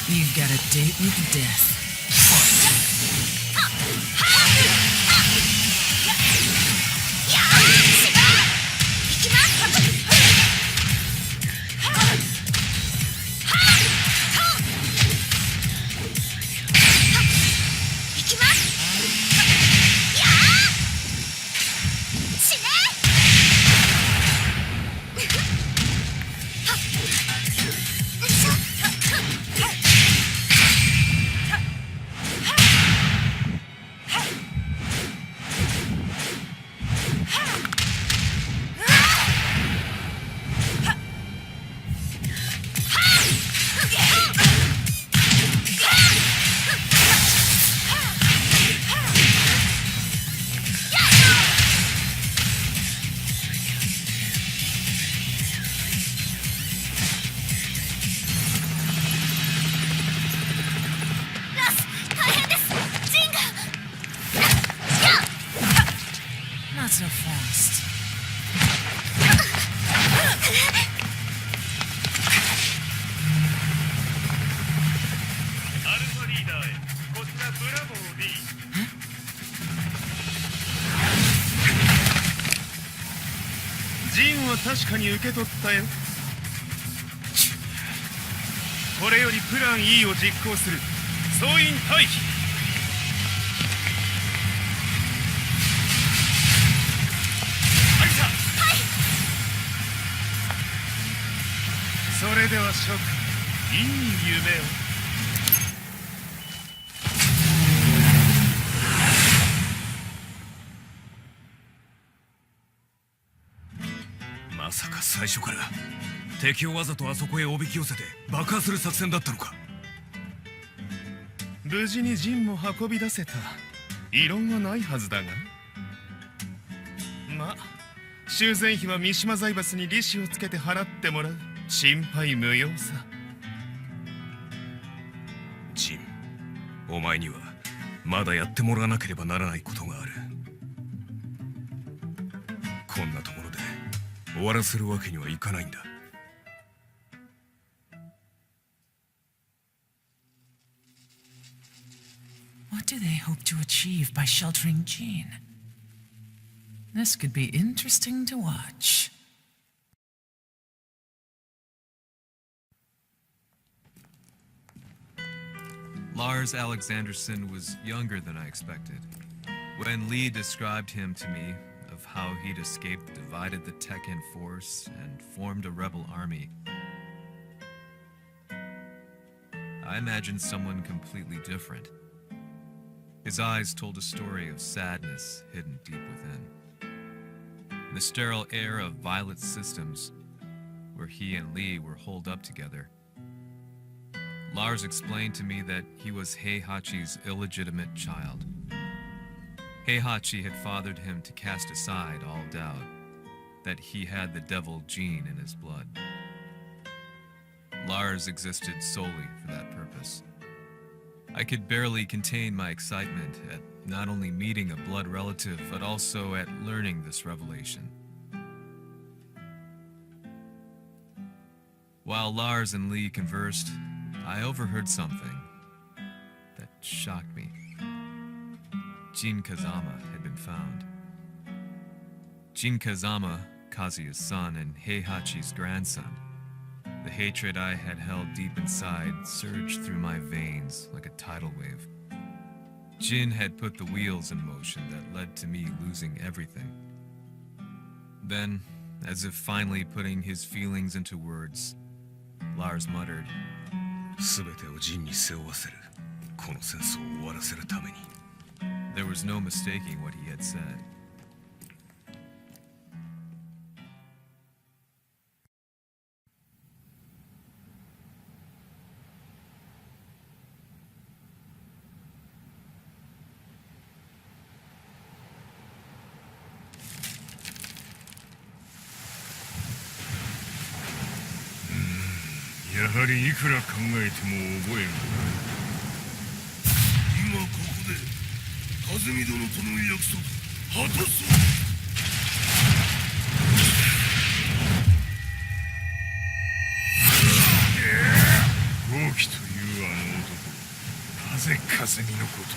Speaker 2: You've got a date with death.
Speaker 3: ジンは確かに受け取ったよ。これよりプラン E を実行する。総員退避。アリサ。はい。それでは諸君、いい夢を。
Speaker 9: まさか最初から敵をわざとあそこへおびき寄せて爆破する作戦だったのか。
Speaker 3: 無事にジンも運び出せた。異論はないはずだが。まあ修繕費は三島財閥に利子をつけて払ってもらう。心配無用さ。
Speaker 9: ジン、お前にはまだやってもらわなければならないことがある。こんなところで終わらせるわけにはいかないんだ。
Speaker 2: What do they hope to achieve by sheltering Jean? This could be interesting to watch.
Speaker 1: Lars Alexanderson was younger than I expected. When Lee described him to me, of how he'd escaped, divided the Tekken force, and formed a rebel army, I imagined someone completely different. His eyes told a story of sadness hidden deep within. In the sterile air of Violet's systems, where he and Lee were holed up together, Lars explained to me that he was Heihachi's illegitimate child. Heihachi had fathered him to cast aside all doubt that he had the devil gene in his blood. Lars existed solely for that purpose. I could barely contain my excitement at not only meeting a blood relative, but also at learning this revelation. While Lars and Lee conversed, I overheard something that shocked me. Jin Kazama had been found. Jin Kazama, Kazuya's son and Heihachi's grandson. The hatred I had held deep inside surged through my veins like a tidal wave. Jin had put the wheels in motion that led to me losing everything. Then, as if finally putting his feelings into words, Lars muttered,
Speaker 9: 全てをジンに背負わせる。この戦争を終わらせるために。
Speaker 1: There was no mistaking what he had said.
Speaker 4: やはりいくら考えても覚えがない。
Speaker 7: 今ここで風見殿との約束果たす。
Speaker 4: 豪輝というあの男、なぜ風見のこと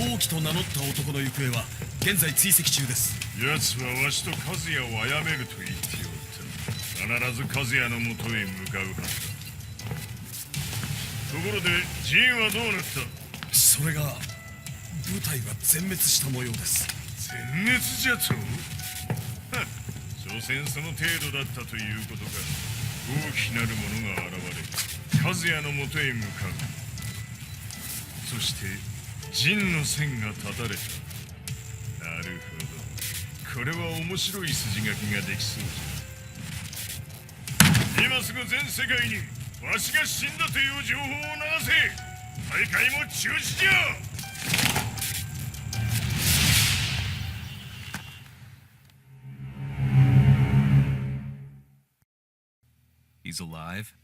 Speaker 4: を。
Speaker 10: 豪輝と名乗った男の行方は現在追跡中です。
Speaker 4: 奴はわしと和也を殺めると言っておった。必ず和也のもとへ向かうはずだ。ところでジンはどうなった？
Speaker 10: それが部隊は全滅した模様です。
Speaker 4: 全滅じゃと？所詮その程度だったということか。大きなる者が現れ和也のもとへ向かう。そして陣の線が断たれた。なるほど。これは面白い筋書きができそうじゃ。今すぐ全世界にわしが死んだという情報を流せ。大会も中止じゃ。
Speaker 1: He's alive?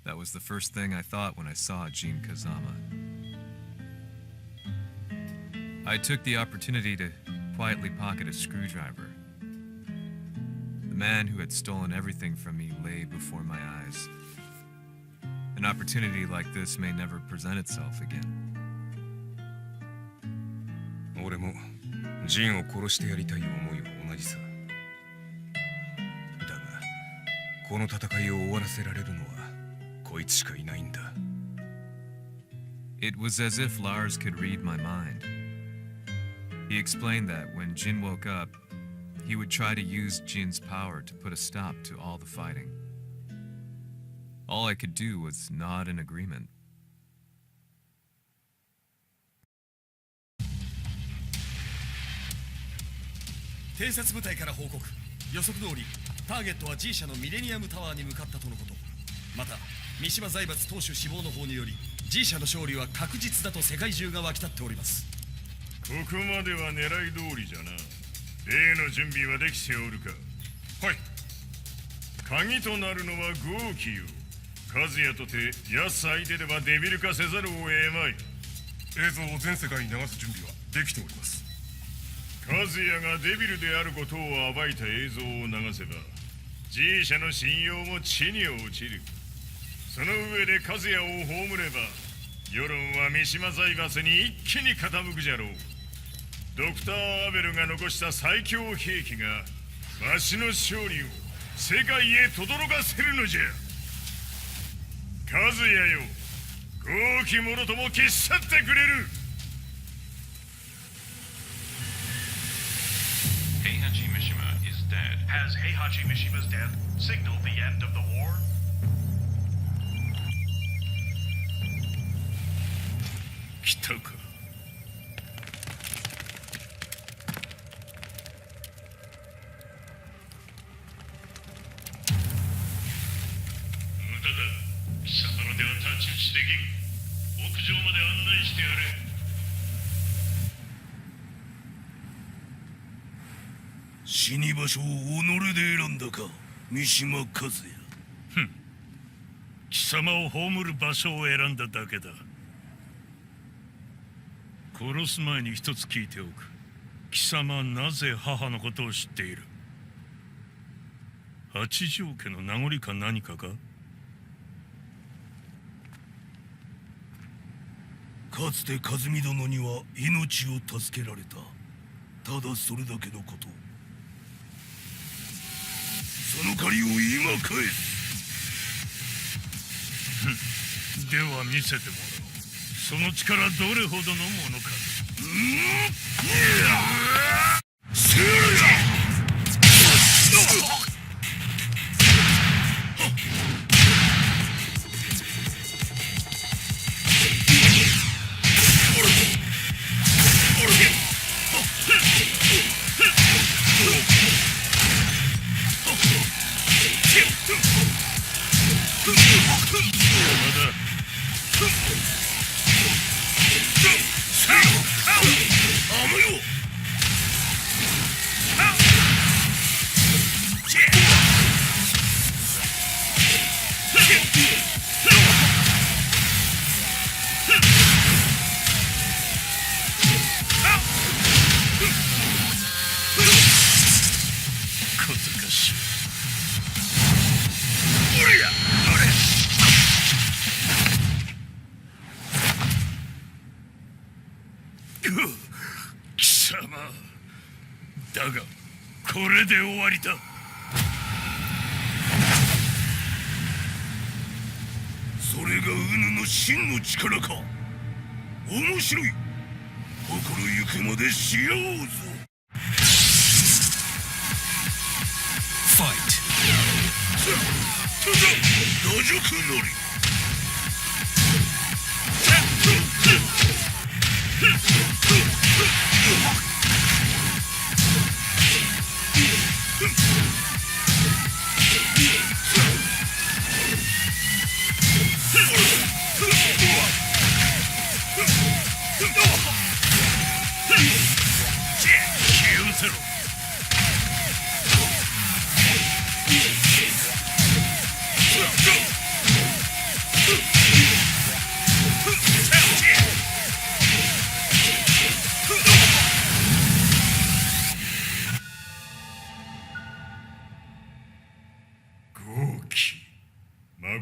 Speaker 1: That was the first thing I thought when I saw Jin Kazama. I took the opportunity to quietly pocket a screwdriver. The man who had stolen everything from me lay before my eyes. An opportunity like this may never present itself again.
Speaker 9: もジンを殺してやりたい思いは同じさ。だがこの戦いを終わらせられるのはこいつしかいないんだ。
Speaker 1: It was as if Lars could read my mind. He explained that when Jin woke up, he would try to use Jin's power to put a stop to all the fighting. All I could do was nod in agreement.
Speaker 10: 偵察部隊から報告。予測通りターゲットは G 社のミレニアムタワーに向かったとのこと。また三島財閥当主死亡の方により G 社の勝利は確実だと世界中が沸き立っております。
Speaker 4: ここまでは狙い通りじゃな。例の準備はできておるか。はい。鍵となるのは豪気よ。和也とて安相手ではデビル化せざるを得まい。
Speaker 7: 映像を全世界に流す準備はできております。
Speaker 4: 和也がデビルであることを暴いた映像を流せば G 社の信用も地に落ちる。その上で和也を葬れば世論は三島財閥に一気に傾くじゃろう。ドクター・アベルが残した最強兵器がわしの勝利を世界へ轟かせるのじゃ。和也よ、豪気者とも消し去ってくれる。
Speaker 6: Heihachi Mishima is dead.
Speaker 11: Has Heihachi Mishima's death signaled the end of the war?
Speaker 4: 来たか。無駄だ。貴様の手は太刀打ちできん。屋上まで案内してやれ。
Speaker 7: 死に場所を己で選んだか、三島和也。
Speaker 4: 貴様を葬る場所を選んだだけだ。殺す前に一つ聞いておく。貴様はなぜ母のことを知っている？八条家の名残か何かか？
Speaker 7: かつて和美殿には命を助けられた。ただそれだけのこと。その借りを今返す。
Speaker 4: では見せてもらおう。その力どれほどのものか。貴様だがこれで終わりだ。
Speaker 7: それがウヌの真の力か。面白い。心ゆくまでしようぞ。
Speaker 5: ファイト。
Speaker 7: 打辱なり。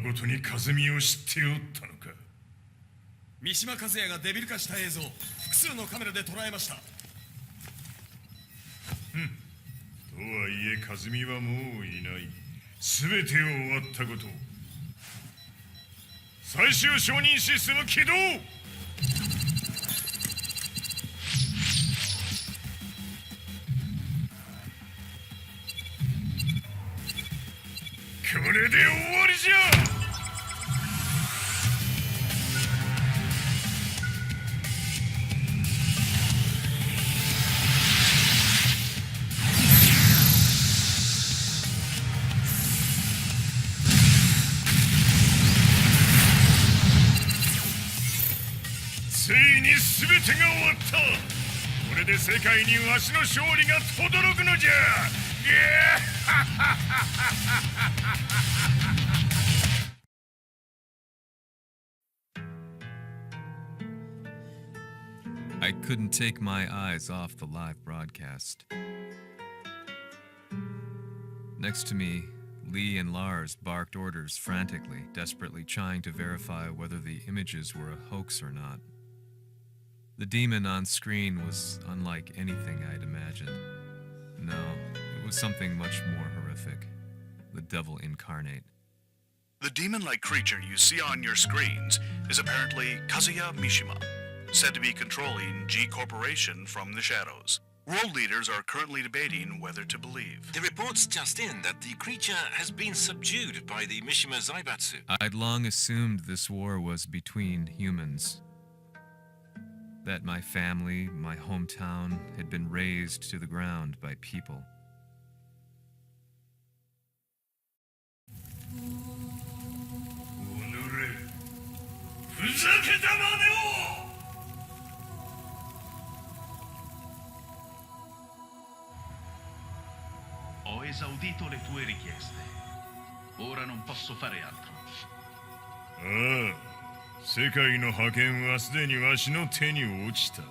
Speaker 4: 誠に風見を知っておったのか。
Speaker 10: 三島和也がデビル化した映像、複数のカメラで捉えました。
Speaker 4: とはいえ和美はもういない。全てを終わったこと。最終承認システム起動。これで終わりじゃ。ついに全てが終わった。これで世界にわしの勝利が轟くのじゃ。
Speaker 1: I couldn't take my eyes off the live broadcast. Next to me, Lee and Lars barked orders frantically, desperately trying to verify whether the images were a hoax or not. The demon on screen was unlike anything I'd imagined. No, it was something much more horrific. The devil incarnate.
Speaker 5: The demon-like creature you see on your screens is apparently Kazuya Mishima, said to be controlling G Corporation from the shadows. World leaders are currently debating whether to believe.
Speaker 6: The report's just in that the creature has been subdued by the Mishima Zaibatsu.
Speaker 1: I'd long assumed this war was between humans. That my family, my hometown, had been razed to the ground by people.
Speaker 11: Ho esaudito le tue richieste. Ora non posso fare altro.
Speaker 4: ああ。世界の覇権はすでにわしの手に落ちた。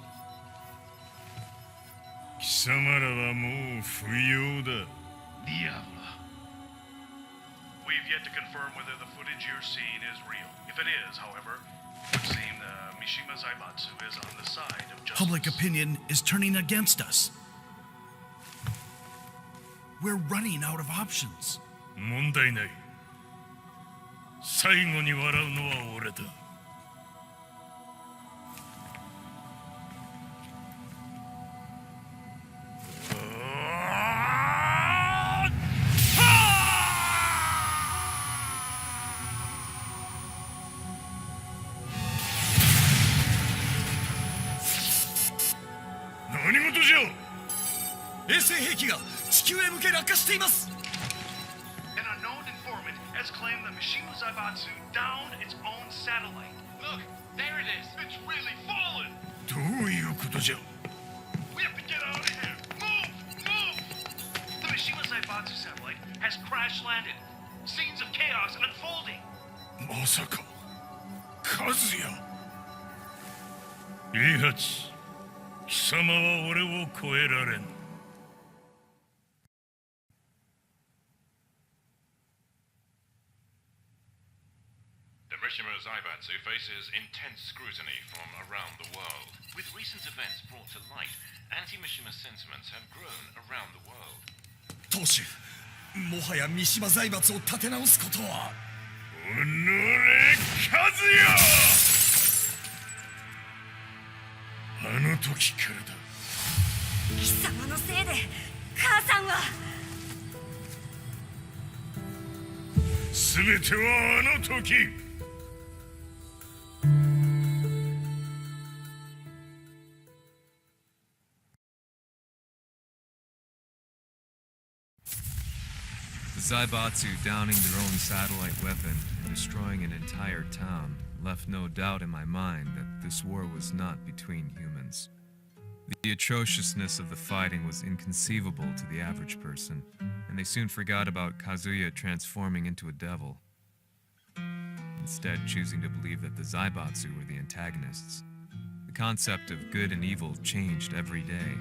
Speaker 4: 貴様らはもう不要だ。
Speaker 11: Diavolo. We've yet to confirm whether the footage you're seeing is real. If it is, however, it would seem the Mishima Zaibatsu is on the side of justice.
Speaker 5: Public opinion is turning against us. We're running out of options.
Speaker 4: 問題ない。最後に笑うのは俺だ。何事じゃ。
Speaker 10: 衛星兵器が地球へ向け落下しています。
Speaker 11: An unknown informant has claimed the Mishima Zaibatsu downed its own satellite. Look, there it is. It's really fallen.
Speaker 4: どういうことじゃ。
Speaker 11: We have to get out of here. Move, move. The Mishima Zaibatsu satellite has crash landed. Scenes of chaos unfolding.
Speaker 4: まさか、和也。イハチ、貴様は俺を超えられん。
Speaker 6: The Mishima Zaibatsu faces intense scrutiny from around the world. With recent events brought to light, anti-Mishima sentiments have grown around the world.
Speaker 10: 当主、もはや三島財閥を立て直すことは。
Speaker 4: おのれ、和也。あの時からだ。
Speaker 8: 貴様のせいで母さんは。
Speaker 4: 全てはあの時。
Speaker 1: The Zaibatsu downing their own satellite weapon and destroying an entire town left no doubt in my mind that this war was not between humans. The atrociousness of the fighting was inconceivable to the average person, and they soon forgot about Kazuya transforming into a devil, instead choosing to believe that the Zaibatsu were the antagonists. The concept of good and evil changed every day.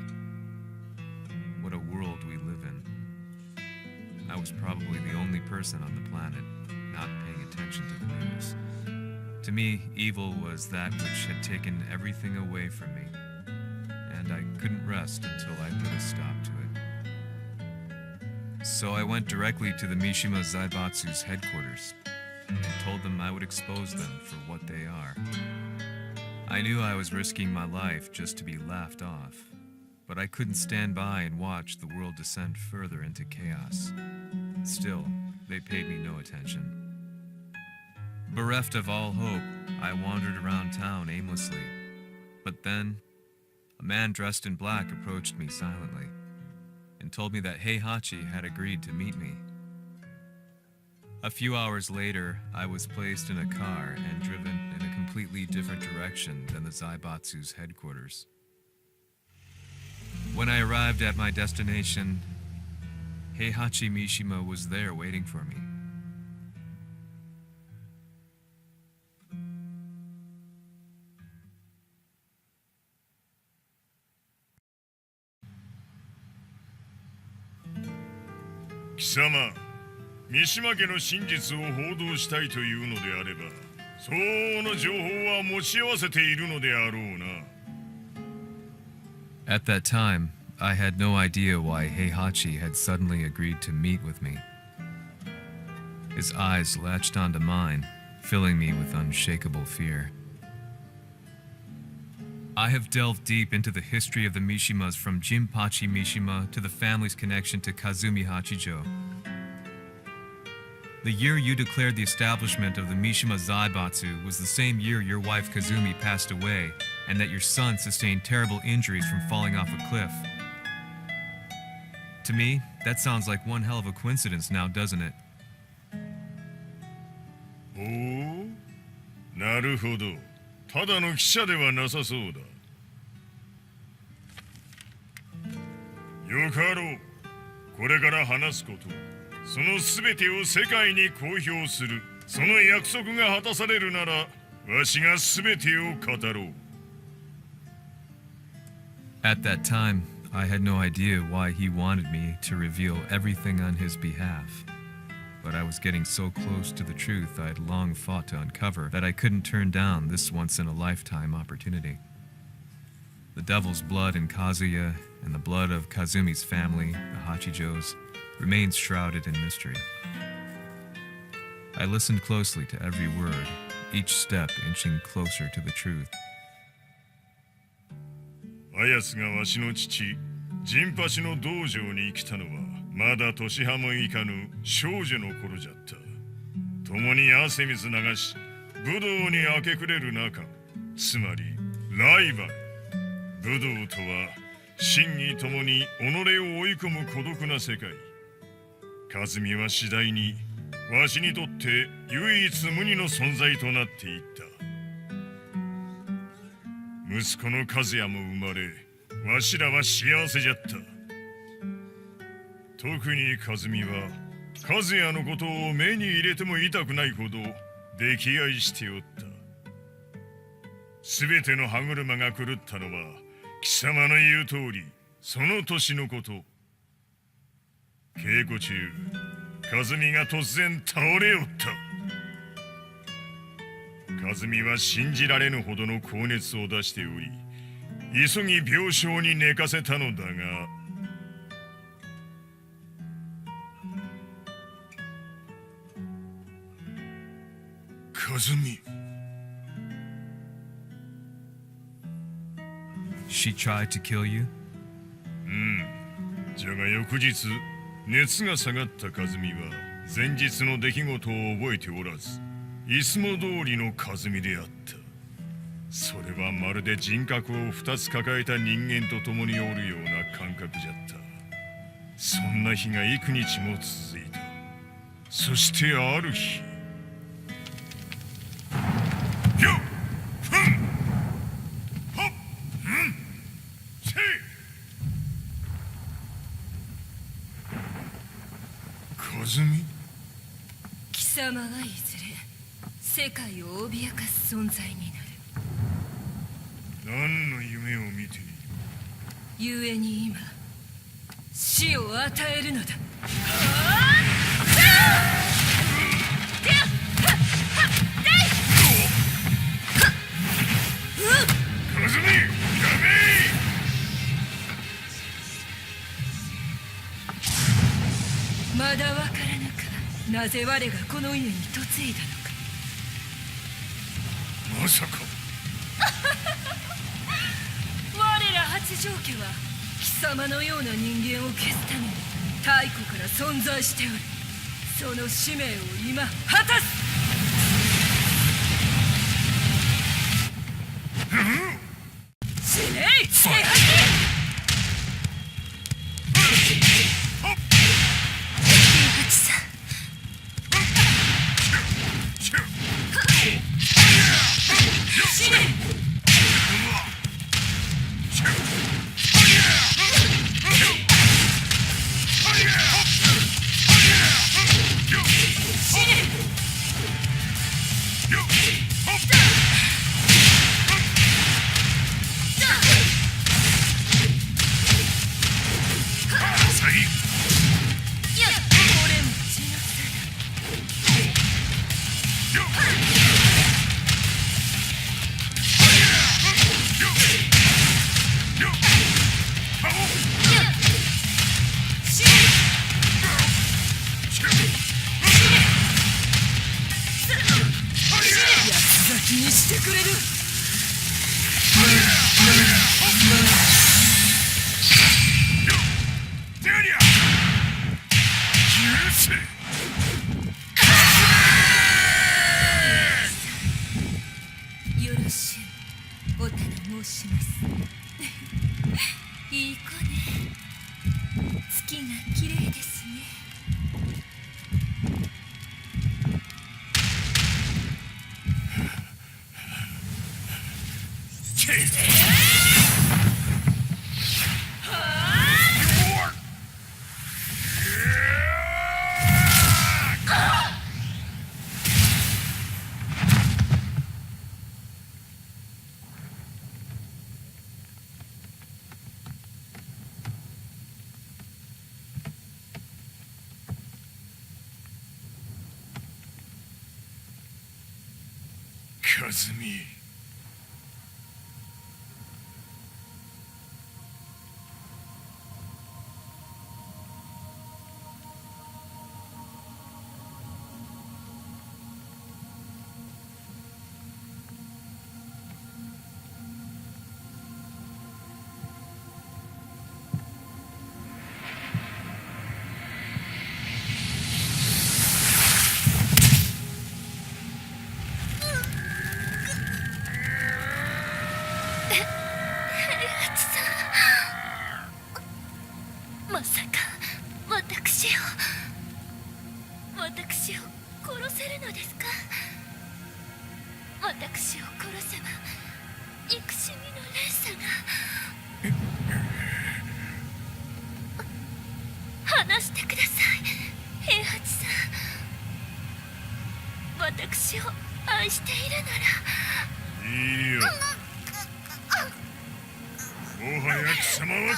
Speaker 1: What a world we live in. I was probably the only person on the planet not paying attention to the news. To me, evil was that which had taken everything away from me, and I couldn't rest until I put a stop to it. So I went directly to the Mishima Zaibatsu's headquarters and told them I would expose them for what they are. I knew I was risking my life just to be laughed off, but I couldn't stand by and watch the world descend further into chaos. Still, they paid me no attention. Bereft of all hope, I wandered around town aimlessly. But then, a man dressed in black approached me silently and told me that Heihachi had agreed to meet me. A few hours later, I was placed in a car and driven in a completely different direction than the Zaibatsu's headquarters. When I arrived at my destination, Heihachi Mishima was there waiting for me.
Speaker 4: Kisama, 三島家の真実を報道したいというのであれば、相応の情報は持ち合わせているのであろうな。
Speaker 1: At that time, I had no idea why Heihachi had suddenly agreed to meet with me. His eyes latched onto mine, filling me with unshakable fear. I have delved deep into the history of the Mishimas from Jinpachi Mishima to the family's connection to Kazumi Hachijo. The year you declared the establishment of the Mishima Zaibatsu was the same year your wife Kazumi passed away and that your son sustained terrible injuries from falling off a cliff. To me, that sounds like one hell of a coincidence now, doesn't it?
Speaker 4: おお、なるほど。ただの記者ではなさそうだ。よかろう。これから話すこと、そのすべてを世界に公表する。その約束が果たされるなら、わしがすべてを語ろう。
Speaker 1: At that time, I had no idea why he wanted me to reveal everything on his behalf. But I was getting so close to the truth I had long fought to uncover that I couldn't turn down this once-in-a-lifetime opportunity. The devil's blood in Kazuya and the blood of Kazumi's family, the Hachijos, remains shrouded in mystery. I listened closely to every word, each step inching closer to the truth.
Speaker 4: あやつがわしの父、ジンパチの道場に来たのは、まだ年端もいかぬ少女の頃じゃった。共に汗水流し、武道に明け暮れる中、つまりライバル。武道とは、真偽ともに己を追い込む孤独な世界。和美は次第に、わしにとって唯一無二の存在となっていった。息子の和也も生まれ、わしらは幸せじゃった。特に和美は、和也のことを目に入れても痛くないほど溺愛しておった。すべての歯車が狂ったのは、貴様の言う通り、その年のこと。稽古中、和美が突然倒れおった。和美は信じられぬほどの高熱を出しており、急ぎ病床に寝かせたのだが、和美。
Speaker 1: She tried to kill you?
Speaker 4: じゃが翌日、熱が下がった和美は、前日の出来事を覚えておらず、いつも通りの和美であった。それはまるで人格を2つ抱えた人間と共におるような感覚じゃった。そんな日が幾日も続いた。そしてある日、よっふんほっうんせい和美。
Speaker 8: 貴様はいずれ世界を脅かす存在になる。
Speaker 4: 何の夢を見ている。
Speaker 8: 故に今死を与えるのだ。
Speaker 4: 和美、やめ
Speaker 12: だわからぬか。なぜ我がこの家に嫁いだのか。
Speaker 4: まさか
Speaker 12: 我ら八丈家は貴様のような人間を消すために太古から存在しておる。その使命を今果たす。死ねい平八。
Speaker 4: 和美。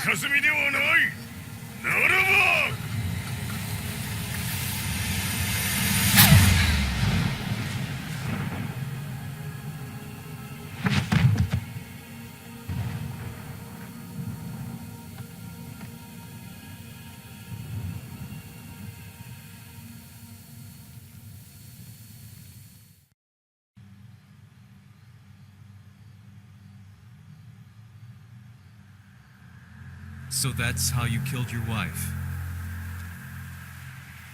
Speaker 4: 和美ではない。ならば
Speaker 1: So that's how you killed your wife.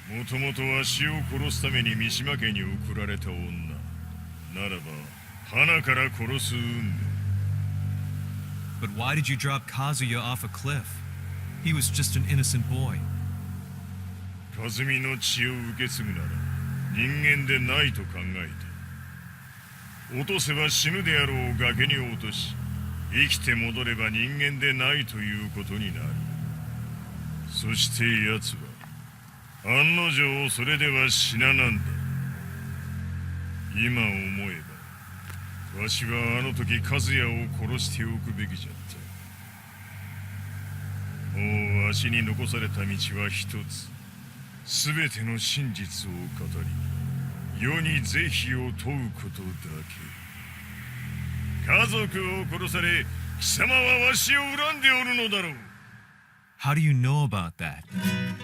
Speaker 4: もともとわしを殺すために三島家に送られた女ならば花から殺す運命。
Speaker 1: But why did you drop Kazuya off a cliff? He was just an innocent boy.
Speaker 4: 和美の血を受け継ぐなら人間でないと考えた。落とせば死ぬであろう崖に落とし生きて戻れば人間でないということになる。そして奴は案の定それでは死ななんだ。今思えばわしはあの時和也を殺しておくべきじゃった。もうわしに残された道は一つ。すべての真実を語り世に是非を問うことだけ。家族を殺され貴様はわしを恨んでおるのだろう。
Speaker 1: How do you know about that?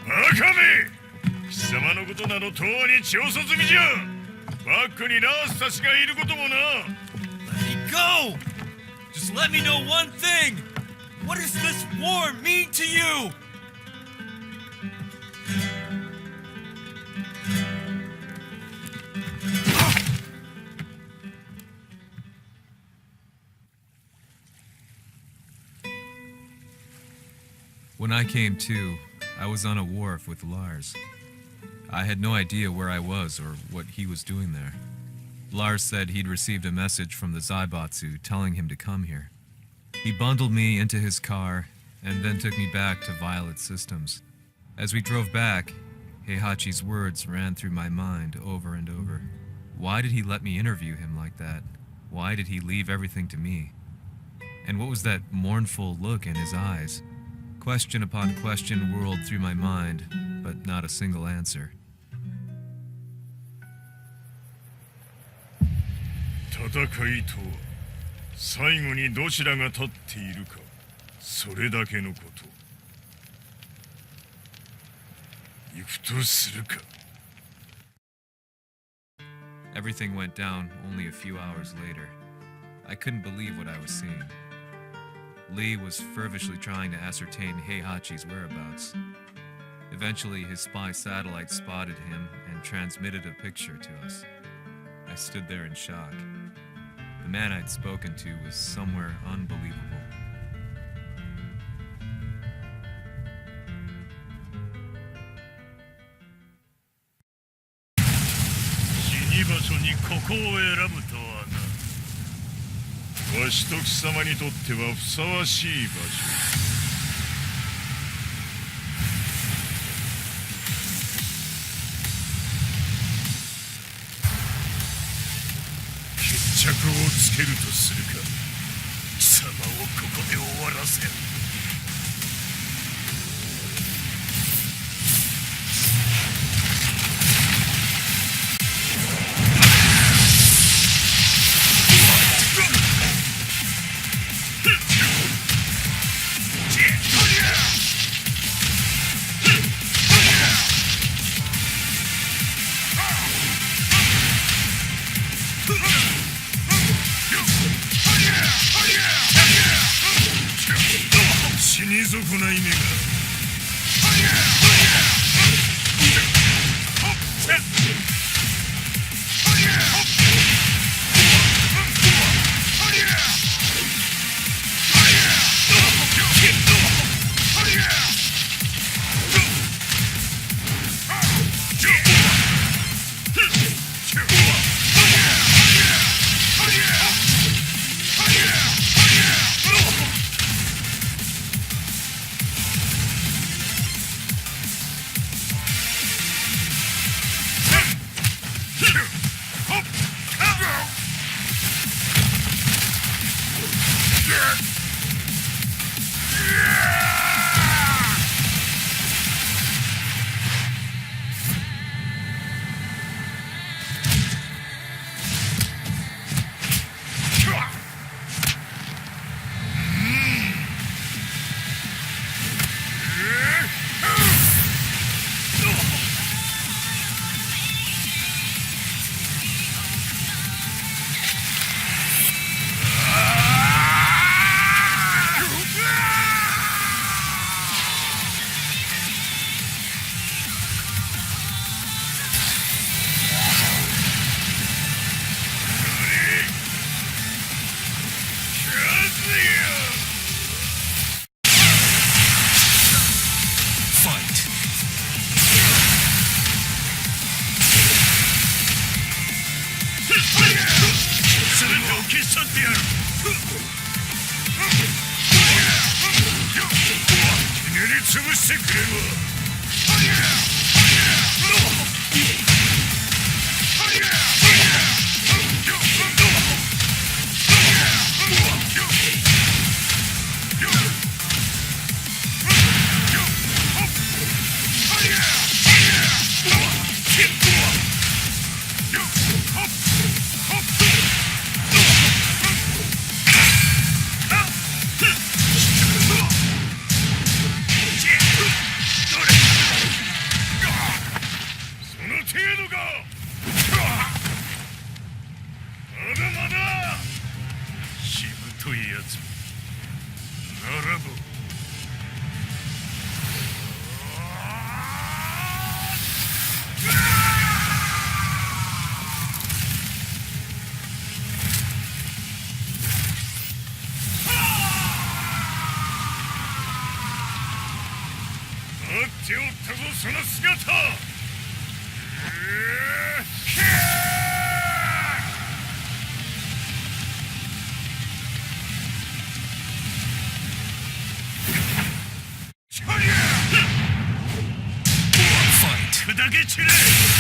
Speaker 4: バカめ！貴様のことなどとうに血を注ぎじゃ。バックにラースたちがいることもな。
Speaker 10: Let me go! Just let me know one thing! What does this war mean to you?
Speaker 1: When I came to, I was on a wharf with Lars. I had no idea where I was or what he was doing there. Lars said he'd received a message from the Zaibatsu telling him to come here. He bundled me into his car and then took me back to Violet Systems. As we drove back, Heihachi's words ran through my mind over and over. Why did he let me interview him like that? Why did he leave everything to me? And what was that mournful look in his eyes? Question upon question whirled through my mind, but not a single answer.
Speaker 4: 戦いとは最後にどちらが立っているか、それだけのこと。行くとするか。
Speaker 1: Everything went down only a few hours later. I couldn't believe what I was seeing. Lee was feverishly trying to ascertain Heihachi's whereabouts. Eventually, his spy satellite spotted him and transmitted a picture to us. I stood there in shock. The man I'd spoken to was somewhere unbelievable.
Speaker 4: 死に場所にここを選ぶとはな。わしと貴様にとってはふさわしい場所。決着をつけるとするか。貴様をここで終わらせる。 死に損ない目が。
Speaker 10: 「
Speaker 4: っておったぞその姿。砕け散れ。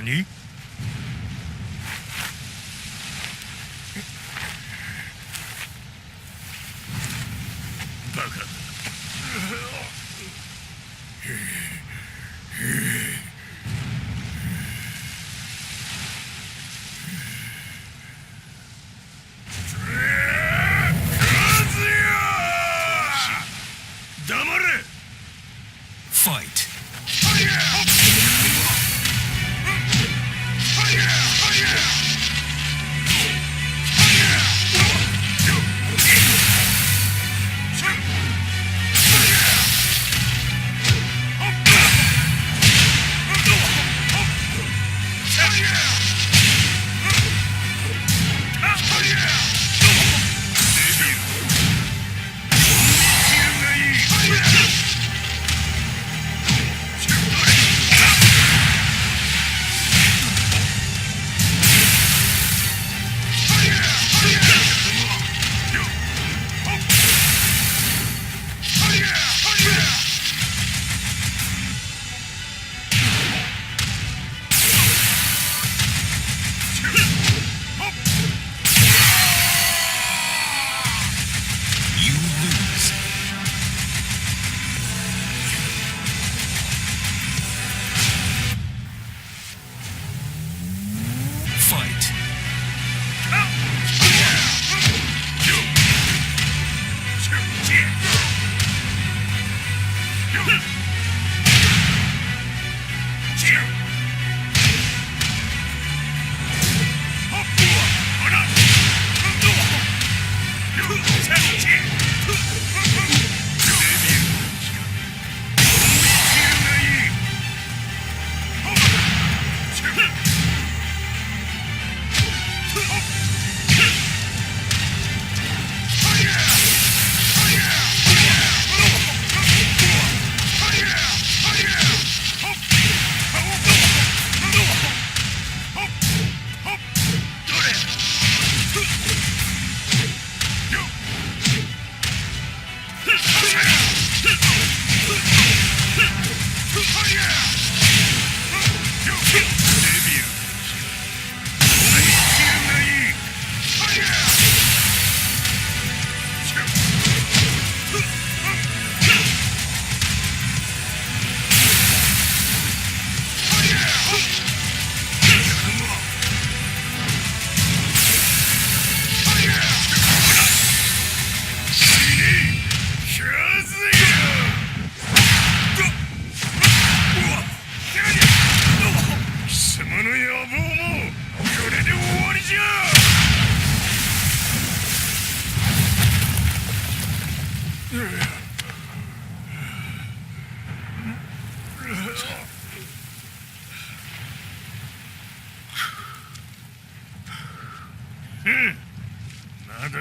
Speaker 4: 何？バカだ。黙れ。
Speaker 1: Fight.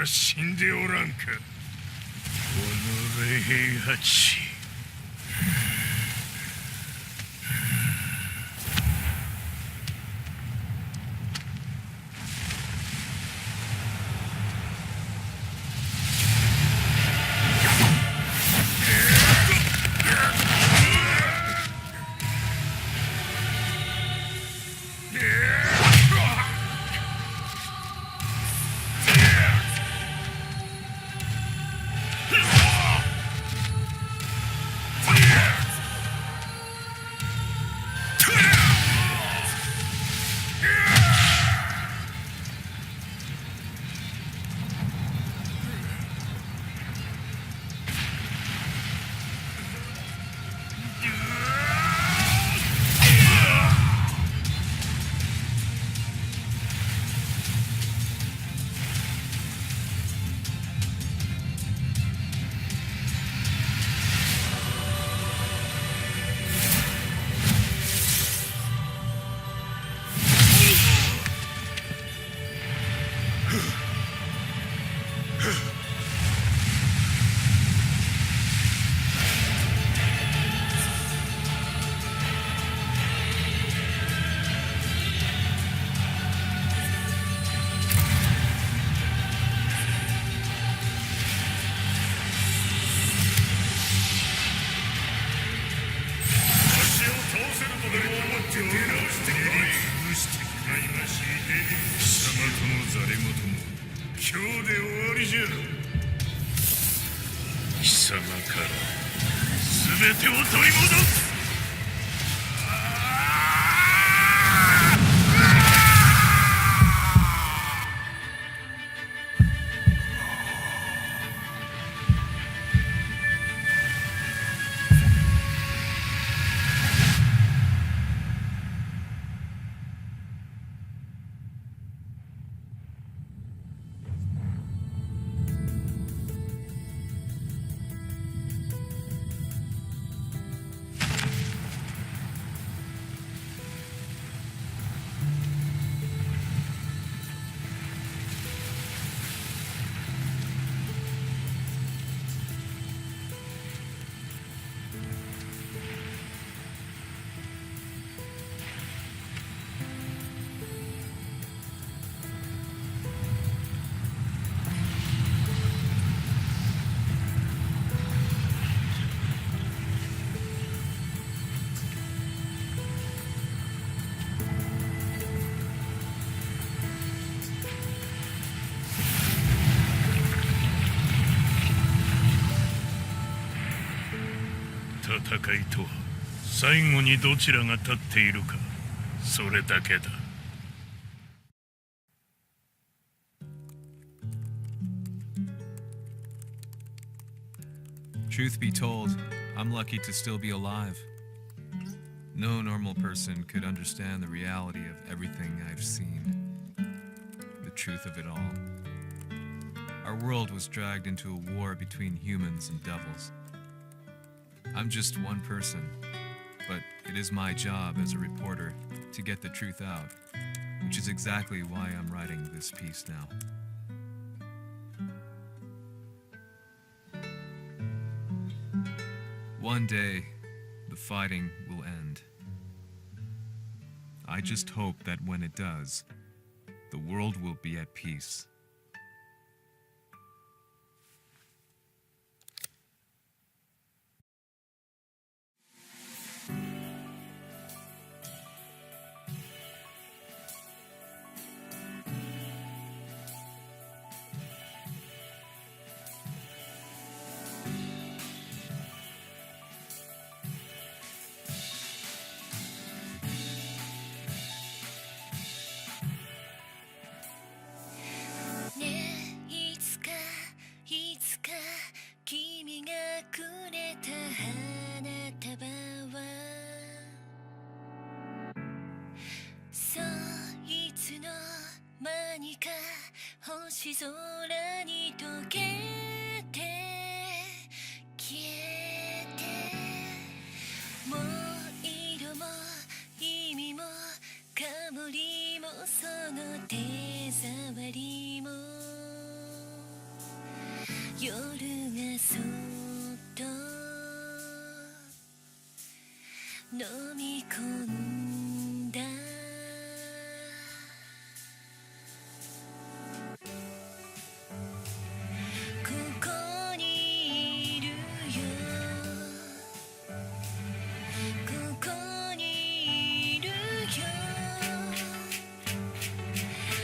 Speaker 4: だ死んでおらんか。この平八。戦いとは最後にどちらが立っているか、それだけだ。
Speaker 1: Truth be told, I'm lucky to still be alive. No normal person could understand the reality of everything I've seen. The truth of it all. Our world was dragged into a war between humans and devils. I'm just one person, but it is my job as a reporter to get the truth out, which is exactly why I'm writing this piece now. One day, the fighting will end. I just hope that when it does, the world will be at peace.
Speaker 12: 夜がそっと飲み込んだここにいるよここにいるよ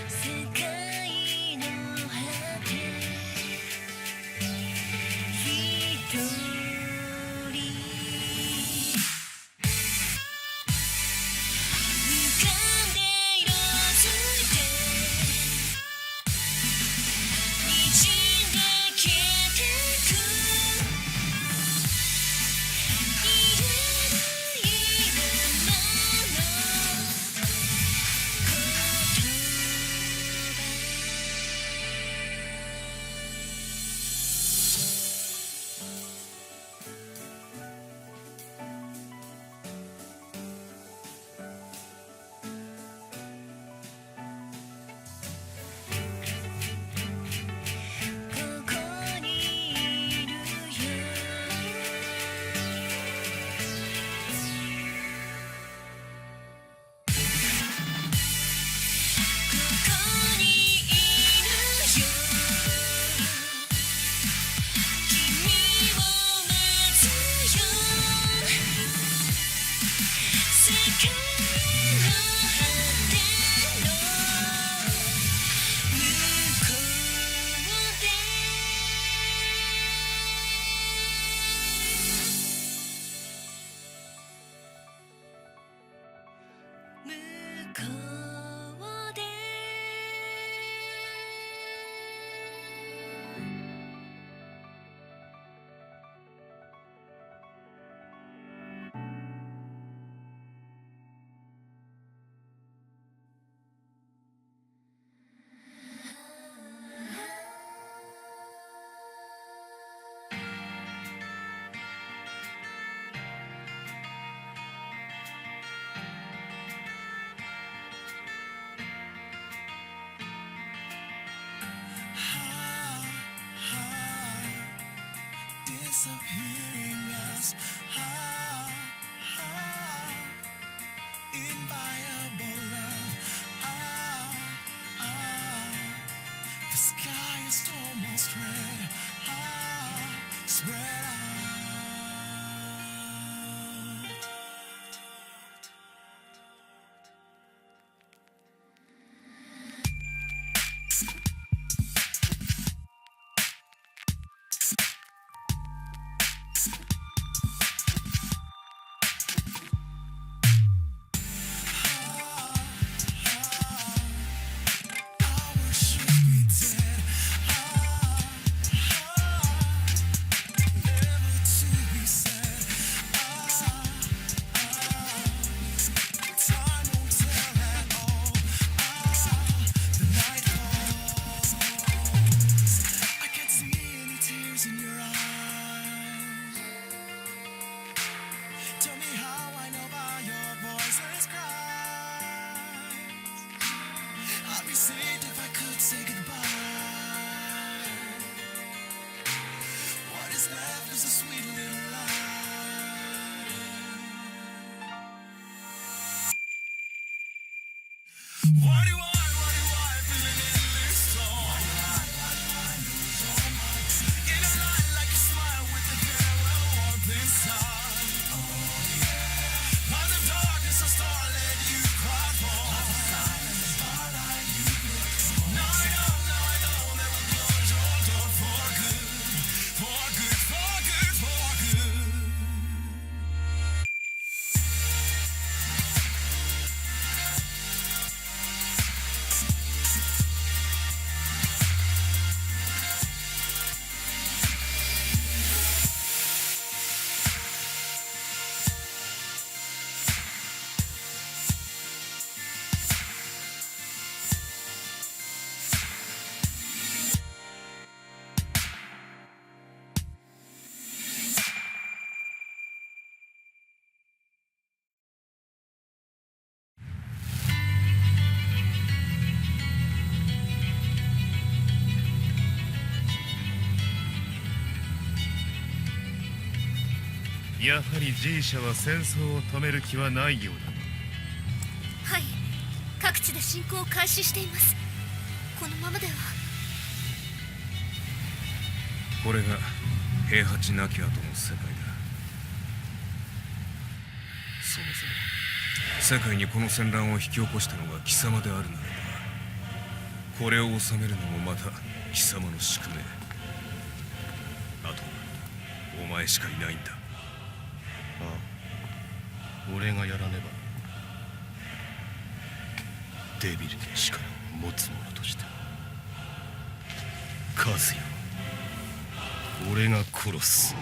Speaker 12: 世界の果て一人浮かんで色づいて滲んで消えてく言えないままのここにいるよここにいるよ君を待つよ世界の果ての向こうで向こうで
Speaker 7: disappearing us. Inviolable love. The sky is almost red. Spread out. Our should be dead. Never to be said. Time won't tell at all. The night falls. I can't see any tears in your eyes. Tell me how I know by your voiceless cries. I'd be saved if I could say goodbye. What is left is a sweet little lie. Why do I feel an endless storm? In a light like a smile with a farewell warmth inside. Out of darkness a star let you cry for. Now I know that we'll close your door for good. For good, for good, for good.
Speaker 3: やはり G 社は戦争を止める気はないようだ。
Speaker 8: はい、各地で侵攻を開始しています。このままでは。
Speaker 9: これが平八なき後の世界だ。そもそも世界にこの戦乱を引き起こしたのが貴様であるならば、これを治めるのもまた貴様の宿命。あとはお前しかいないんだ。
Speaker 7: ああ、俺がやらねば。デビルの力を持つ者として和也、俺が殺す。